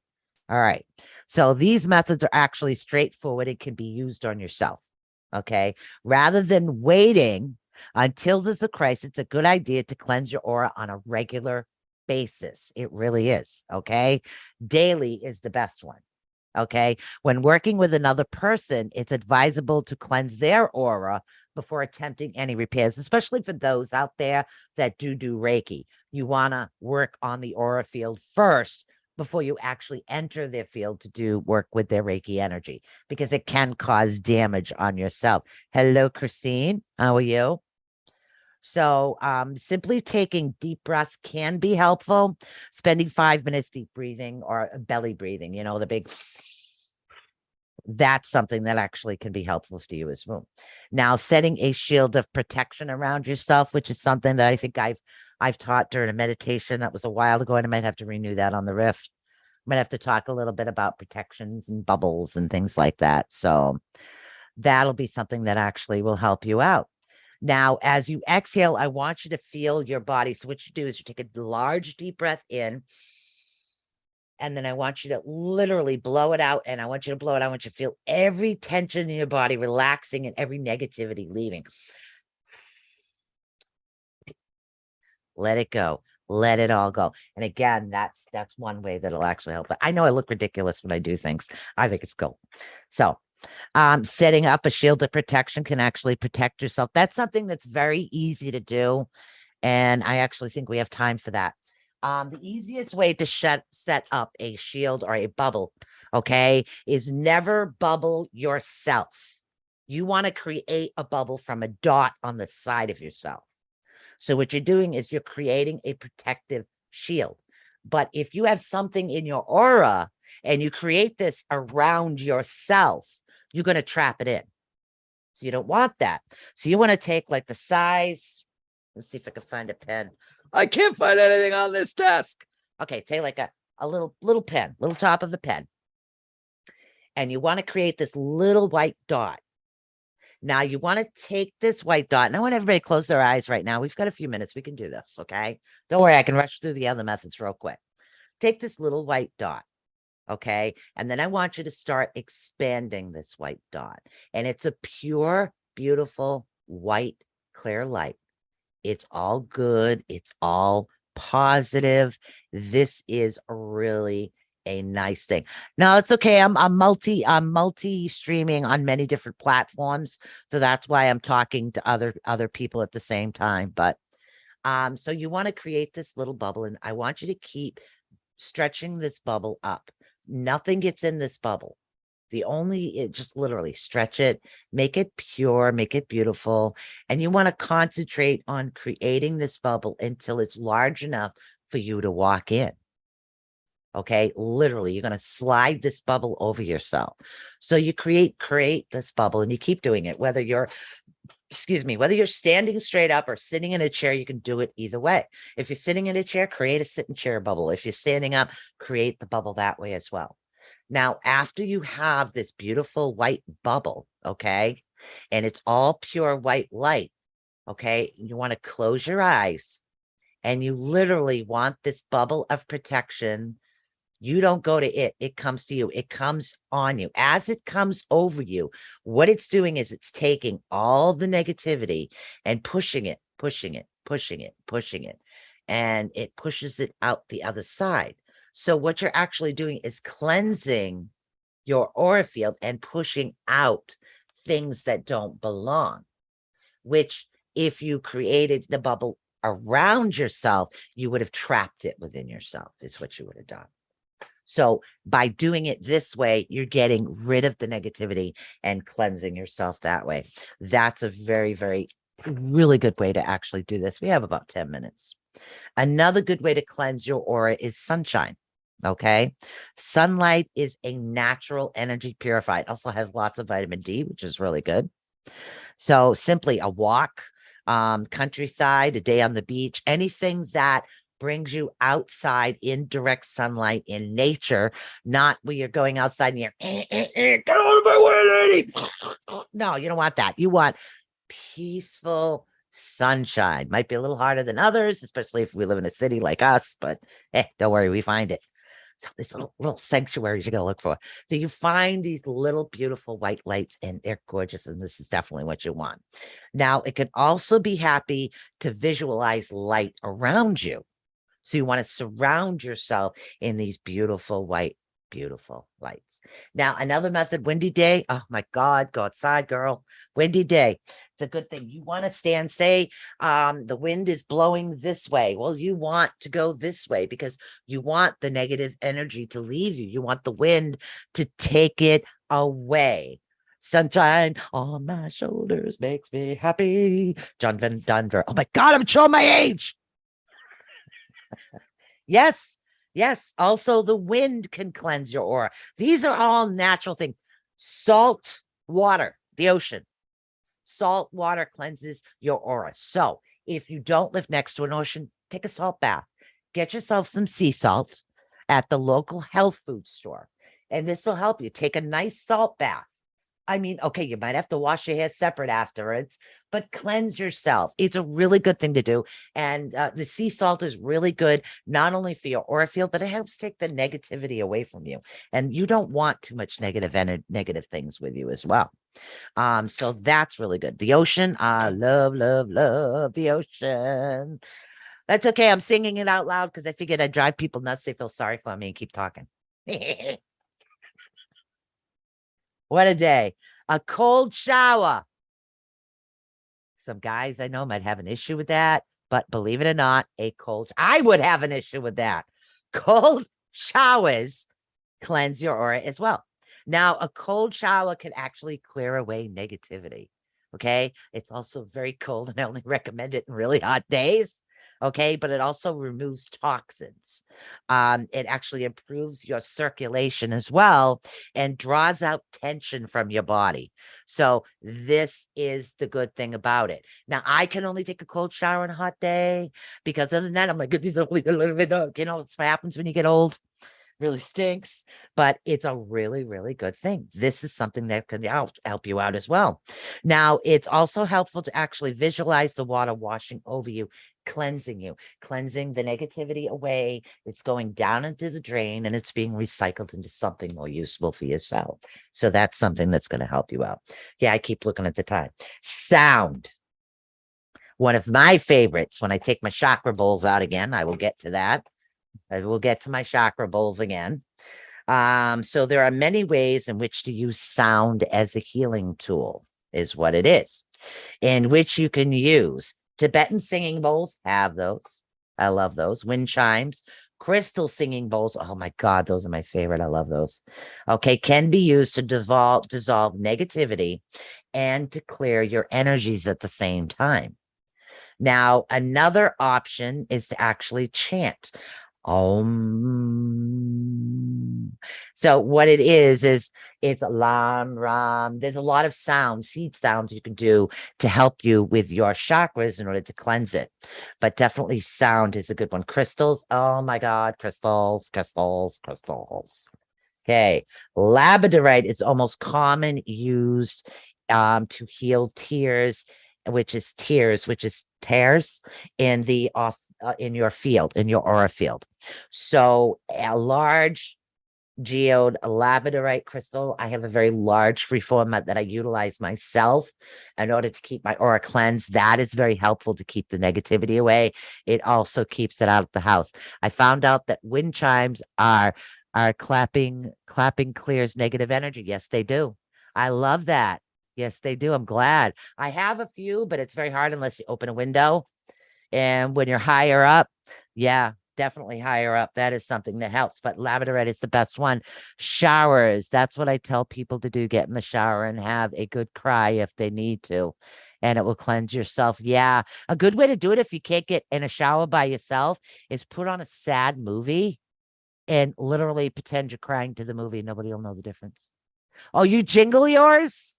All right. So these methods are actually straightforward and can be used on yourself. Okay. Rather than waiting until there's a crisis, it's a good idea to cleanse your aura on a regular basis. It really is. Okay. Daily is the best one. Okay. When working with another person, it's advisable to cleanse their aura before attempting any repairs, especially for those out there that do Reiki. You want to work on the aura field first before you actually enter their field to do work with their Reiki energy, because it can cause damage on yourself. Hello, Christine. How are you? So simply taking deep breaths can be helpful. Spending 5 minutes deep breathing or belly breathing, you know, the big, that's something that actually can be helpful to you as well. Now, setting a shield of protection around yourself, which is something that I think I've taught during a meditation. That was a while ago, and I might have to renew that on the Rift. I might have to talk a little bit about protections and bubbles and things like that. So that'll be something that actually will help you out. Now, as you exhale, I want you to feel your body. So what you do is you take a large, deep breath in, and then I want you to literally blow it out. And I want you to blow it out. I want you to feel every tension in your body relaxing and every negativity leaving. Let it go. Let it all go. And again, that's one way that'll actually help. But I know I look ridiculous when I do things. I think it's cool. So setting up a shield of protection can actually protect yourself. That's something that's very easy to do. And I actually think we have time for that. The easiest way to set up a shield or a bubble, okay, is never bubble yourself. You want to create a bubble from a dot on the side of yourself. So what you're doing is you're creating a protective shield. But if you have something in your aura and you create this around yourself, you're going to trap it in. So you don't want that. So you want to take like the size. Let's see if I can find a pen. I can't find anything on this desk. Okay, take like a little pen, little top of the pen. And you want to create this little white dot. Now you want to take this white dot, and I want everybody to close their eyes right now. We've got a few minutes. We can do this, okay? Don't worry, I can rush through the other methods real quick. Take this little white dot, okay? And then I want you to start expanding this white dot. And it's a pure, beautiful, white, clear light. It's all good. It's all positive. This is really a nice thing. Now it's okay. I'm multi streaming on many different platforms. So that's why I'm talking to other people at the same time. But so you want to create this little bubble, and I want you to keep stretching this bubble up. Nothing gets in this bubble. Just literally stretch it, make it pure, make it beautiful. And you want to concentrate on creating this bubble until it's large enough for you to walk in. Okay, literally, you're going to slide this bubble over yourself. So you create this bubble, and you keep doing it, whether you're standing straight up or sitting in a chair. You can do it either way. If you're sitting in a chair, create a sit and chair bubble. If you're standing up, create the bubble that way as well. Now, after you have this beautiful white bubble, okay, and it's all pure white light, okay, you want to close your eyes, and you literally want this bubble of protection. You don't go to it. It comes to you. It comes on you. As it comes over you, what it's doing is it's taking all the negativity and pushing it, and it pushes it out the other side. So what you're actually doing is cleansing your aura field and pushing out things that don't belong, which if you created the bubble around yourself, you would have trapped it within yourself, is what you would have done. So by doing it this way, you're getting rid of the negativity and cleansing yourself that way. That's a very, very, really good way to actually do this. We have about 10 minutes. Another good way to cleanse your aura is sunshine. Okay. Sunlight is a natural energy purifier. It also has lots of vitamin D, which is really good. So simply a walk, countryside, a day on the beach, anything that brings you outside in direct sunlight in nature, not where you're going outside and you're get out of my way, lady. No, you don't want that. You want peaceful sunshine. Might be a little harder than others, especially if we live in a city like us, but don't worry, we find it. So these little sanctuaries you're going to look for. So you find these little beautiful white lights, and they're gorgeous. And this is definitely what you want. Now, it can also be happy to visualize light around you. So you want to surround yourself in these beautiful white, beautiful lights. Now, another method, windy day. Oh my God, go outside, girl. Windy day. It's a good thing. You want to stand, say, the wind is blowing this way. Well, you want to go this way because you want the negative energy to leave you. You want the wind to take it away. Sunshine on my shoulders makes me happy. John Van Dunder. Oh my God, I'm showing my age. Yes. Also, the wind can cleanse your aura. These are all natural things. Salt water, the ocean. Salt water cleanses your aura. So if you don't live next to an ocean, take a salt bath. Get yourself some sea salt at the local health food store. And this will help you. Take a nice salt bath. I mean, okay, you might have to wash your hair separate afterwards, but cleanse yourself. It's a really good thing to do. And the sea salt is really good, not only for your aura field, but it helps take the negativity away from you. And you don't want too much negative things with you as well. So that's really good. The ocean, I love the ocean. That's okay. I'm singing it out loud because I figured I'd drive people nuts. They feel sorry for me and keep talking. What a day. A cold shower. Some guys I know might have an issue with that. But believe it or not, I would have an issue with that. Cold showers cleanse your aura as well. Now, a cold shower can actually clear away negativity. Okay. It's also very cold, and I only recommend it in really hot days. Okay. But it also removes toxins. It actually improves your circulation as well and draws out tension from your body. So, this is the good thing about it. Now, I can only take a cold shower on a hot day because other than that, I'm like, these are only a little bit, it's what happens when you get old. Really stinks, but it's a really, really good thing. This is something that can help you out as well. Now, it's also helpful to actually visualize the water washing over you, cleansing the negativity away. It's going down into the drain and it's being recycled into something more useful for yourself. So that's something that's going to help you out. Yeah, I keep looking at the time. Sound. One of my favorites when I take my chakra bowls out again, I will get to that. I will get to my chakra bowls again. So there are many ways in which to use sound as a healing tool, is what it is, in which you can use Tibetan singing bowls. Have those. I love those. Wind chimes, crystal singing bowls. Oh my God, those are my favorite. I love those. Okay, can be used to dissolve negativity and to clear your energies at the same time. Now, another option is to actually chant. So what it is it's lam ram. There's a lot of sounds, seed sounds you can do to help you with your chakras in order to cleanse it. But definitely sound is a good one. Crystals. Oh my God, crystals. Okay. Labradorite is almost common used to heal tears, which is tears in the in your field, in your aura field. So a large geode labradorite crystal. I have a very large freeform that I utilize myself in order to keep my aura cleansed. That is very helpful to keep the negativity away. It also keeps it out of the house. I found out that wind chimes are clapping clears negative energy. Yes, they do. I love that. Yes, they do. I'm glad. I have a few, but it's very hard unless you open a window. And when you're higher up, yeah, definitely higher up. That is something that helps. But labradorite is the best one. Showers. That's what I tell people to do. Get in the shower and have a good cry if they need to. And it will cleanse yourself. Yeah. A good way to do it if you can't get in a shower by yourself is put on a sad movie and literally pretend you're crying to the movie. Nobody will know the difference. Oh, you jingle yours?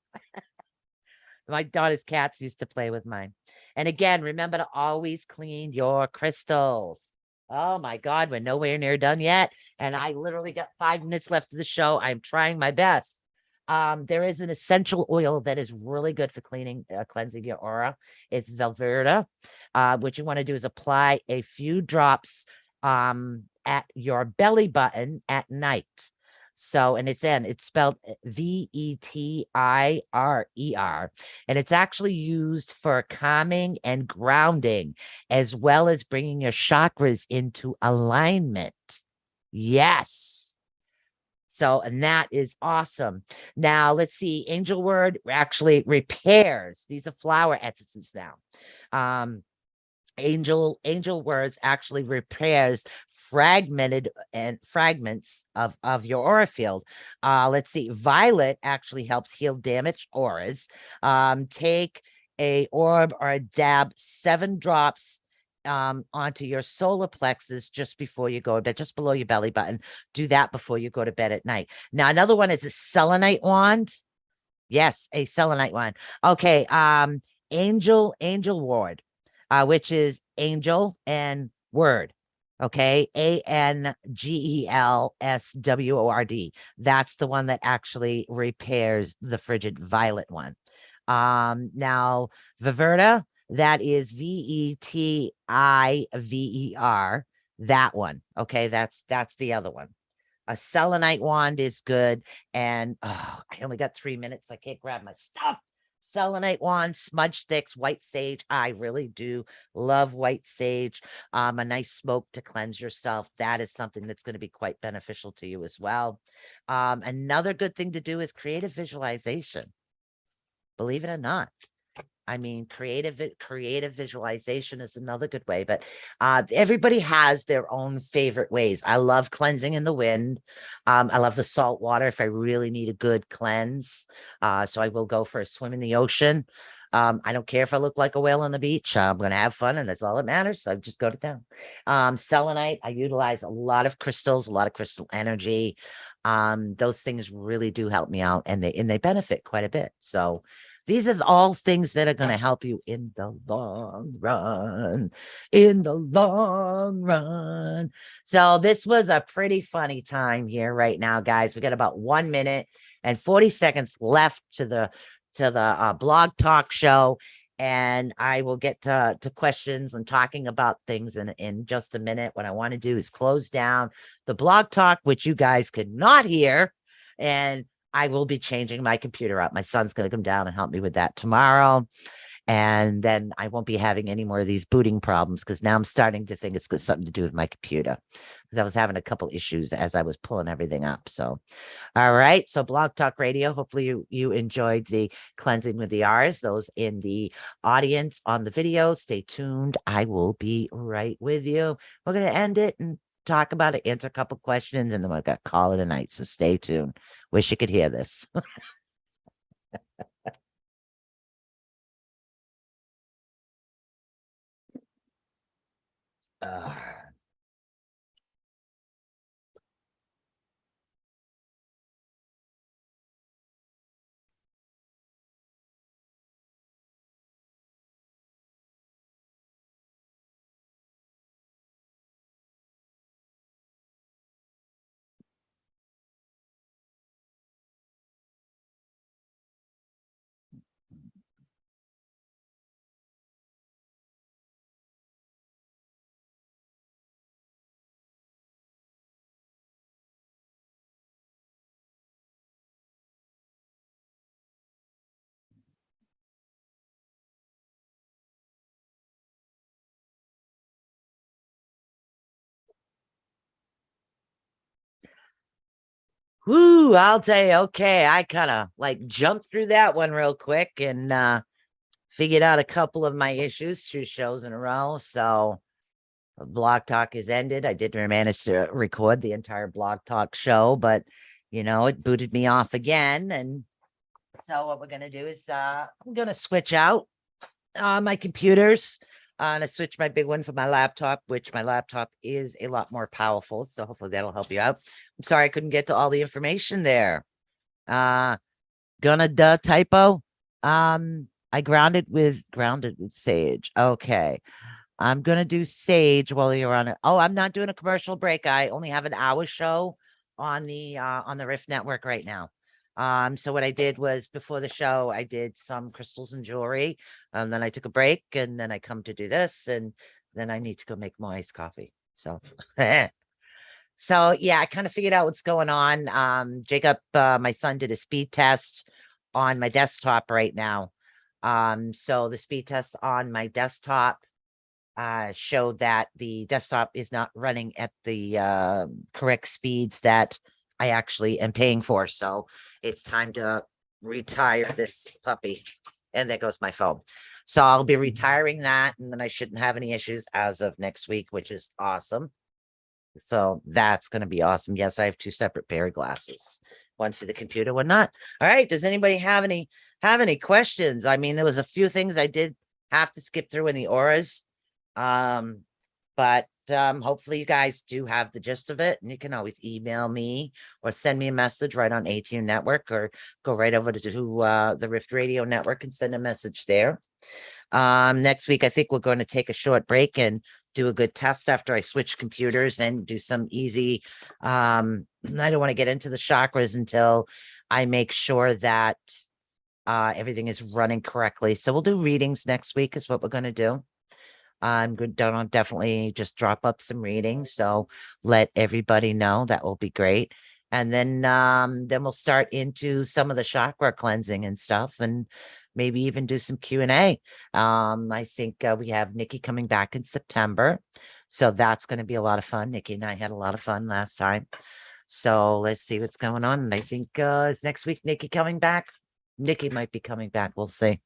My daughter's cats used to play with mine. And again, remember to always clean your crystals. Oh my God, we're nowhere near done yet. And I literally got 5 minutes left of the show. I'm trying my best. There is an essential oil that is really good for cleansing your aura. It's Velverta. What you want to do is apply a few drops at your belly button at night. So, and it's spelled Vettirer, and it's actually used for calming and grounding, as well as bringing your chakras into alignment. Yes. So, and that is awesome. Now, let's see. Angel word actually repairs. These are flower essences now. Angel words actually repairs fragments of your aura field. Let's see. Violet actually helps heal damaged auras. Take a orb or a dab, 7 drops onto your solar plexus just before you go to bed, just below your belly button. Do that before you go to bed at night. Now, another one is a selenite wand. Yes, a selenite wand. Okay. Angel ward, which is angel and word. Okay. ANGELSWORD. That's the one that actually repairs the frigid violet one. Now Viverta, that is VETIVER. That one. Okay. That's the other one. A selenite wand is good. And I only got 3 minutes. So I can't grab my stuff. Selenite wand, smudge sticks, white sage. I really do love white sage. A nice smoke to cleanse yourself. That is something that's going to be quite beneficial to you as well. Another good thing to do is create a visualization. Believe it or not. I mean, creative visualization is another good way, but everybody has their own favorite ways. I love cleansing in the wind. I love the salt water if I really need a good cleanse. So I will go for a swim in the ocean. I don't care if I look like a whale on the beach. I'm going to have fun, and that's all that matters. So I just go to town. Selenite, I utilize a lot of crystals, a lot of crystal energy. Those things really do help me out, and they benefit quite a bit. So these are all things that are going to help you in the long run, in the long run. So this was a pretty funny time here right now, guys. We got about 1 minute and 40 seconds left to the blog talk show. And I will get to questions and talking about things in just a minute. What I want to do is close down the blog talk, which you guys could not hear. And I will be changing my computer up. My son's going to come down and help me with that tomorrow. And then I won't be having any more of these booting problems, because now I'm starting to think it's got something to do with my computer, because I was having a couple issues as I was pulling everything up. So, all right. So Blog Talk Radio, hopefully you enjoyed the cleansing with the R's. Those in the audience on the video, stay tuned. I will be right with you. We're going to end it and talk about it, answer a couple questions, and then we're going to call it a night. So stay tuned. Wish you could hear this. Whoo, I'll tell you, okay, I kind of like jumped through that one real quick and figured out a couple of my issues, 2 shows in a row. So Blog Talk is ended. I did manage to record the entire Blog Talk show, but it booted me off again. And so what we're gonna do is I'm gonna switch out my computers. And I switched my big one for my laptop, which my laptop is a lot more powerful. So hopefully that'll help you out. I'm sorry I couldn't get to all the information there. Gonna typo. I grounded with Sage. Okay. I'm gonna do Sage while you're on it. Oh, I'm not doing a commercial break. I only have an hour show on the Rift Network right now. So what I did was, before the show, I did some crystals and jewelry, and then I took a break, and then I come to do this, and then I need to go make my iced coffee. So so yeah, I kind of figured out what's going on. Jacob, my son, did a speed test on my desktop right now. So the speed test on my desktop showed that the desktop is not running at the correct speeds that I actually am paying for. So it's time to retire this puppy. And there goes my phone. So I'll be retiring that, and then I shouldn't have any issues as of next week, which is awesome. So that's going to be awesome. Yes, I have 2 separate pair of glasses, one for the computer, one not. All right. Does anybody have any questions? I mean, there was a few things I did have to skip through in the auras. But hopefully you guys do have the gist of it, and you can always email me or send me a message right on A.T.U Network, or go right over to the Rift Radio Network and send a message there. Next week, I think we're going to take a short break and do a good test after I switch computers and do some easy. I don't want to get into the chakras until I make sure that everything is running correctly. So we'll do readings next week is what we're going to do. I'm good. Don't definitely just drop up some readings. So let everybody know. That will be great. And then we'll start into some of the chakra cleansing and stuff, and maybe even do some Q&A. I think we have Nikki coming back in September. So that's going to be a lot of fun. Nikki and I had a lot of fun last time. So let's see what's going on. And I think is next week Nikki coming back? Nikki might be coming back. We'll see.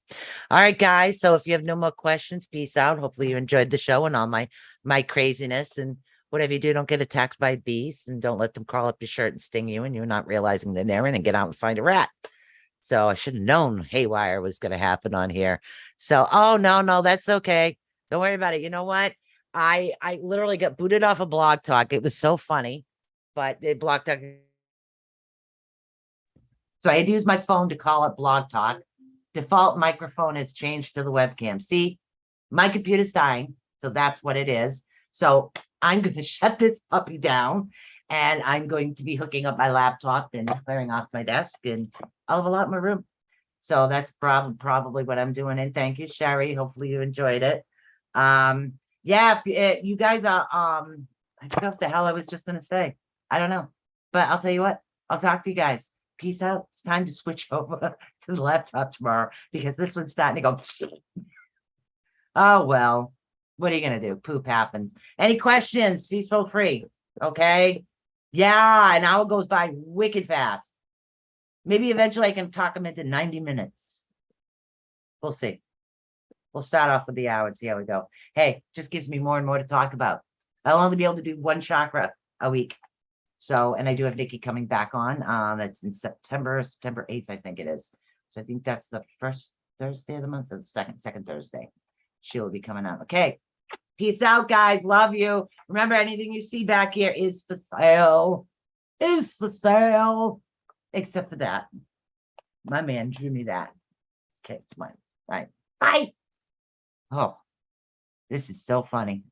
All right, guys. So if you have no more questions, peace out. Hopefully you enjoyed the show and all my craziness. And whatever you do, don't get attacked by bees and don't let them crawl up your shirt and sting you and you're not realizing they're there and get out and find a rat. So I should have known haywire was going to happen on here. So, oh no, that's okay. Don't worry about it. You know what? I literally got booted off of Blog Talk. It was so funny, but the Blog Talk. So I had to use my phone to call up Blog Talk. Default microphone has changed to the webcam. See, my computer's dying, so that's what it is. So I'm going to shut this puppy down, and I'm going to be hooking up my laptop and clearing off my desk, and I'll have a lot in my room. So that's probably what I'm doing. And thank you, Sherry. Hopefully you enjoyed it. Yeah, if you guys are, I forgot what the hell I was just going to say. I don't know, but I'll tell you what, I'll talk to you guys. Peace out. It's time to switch over to the laptop tomorrow because this one's starting to go. Oh, well, what are you going to do? Poop happens. Any questions? Please feel free. Okay. Yeah. An hour goes by wicked fast. Maybe eventually I can talk them into 90 minutes. We'll see. We'll start off with the hour and see how we go. Hey, just gives me more and more to talk about. I'll only be able to do one chakra a week. So, and I do have Nikki coming back on. That's in September 8th, I think it is. So I think that's the first Thursday of the month or the second Thursday. She'll be coming out. Okay. Peace out, guys. Love you. Remember, anything you see back here is for sale. Is for sale. Except for that. My man drew me that. Okay, it's mine. All right. Bye. Oh, this is so funny.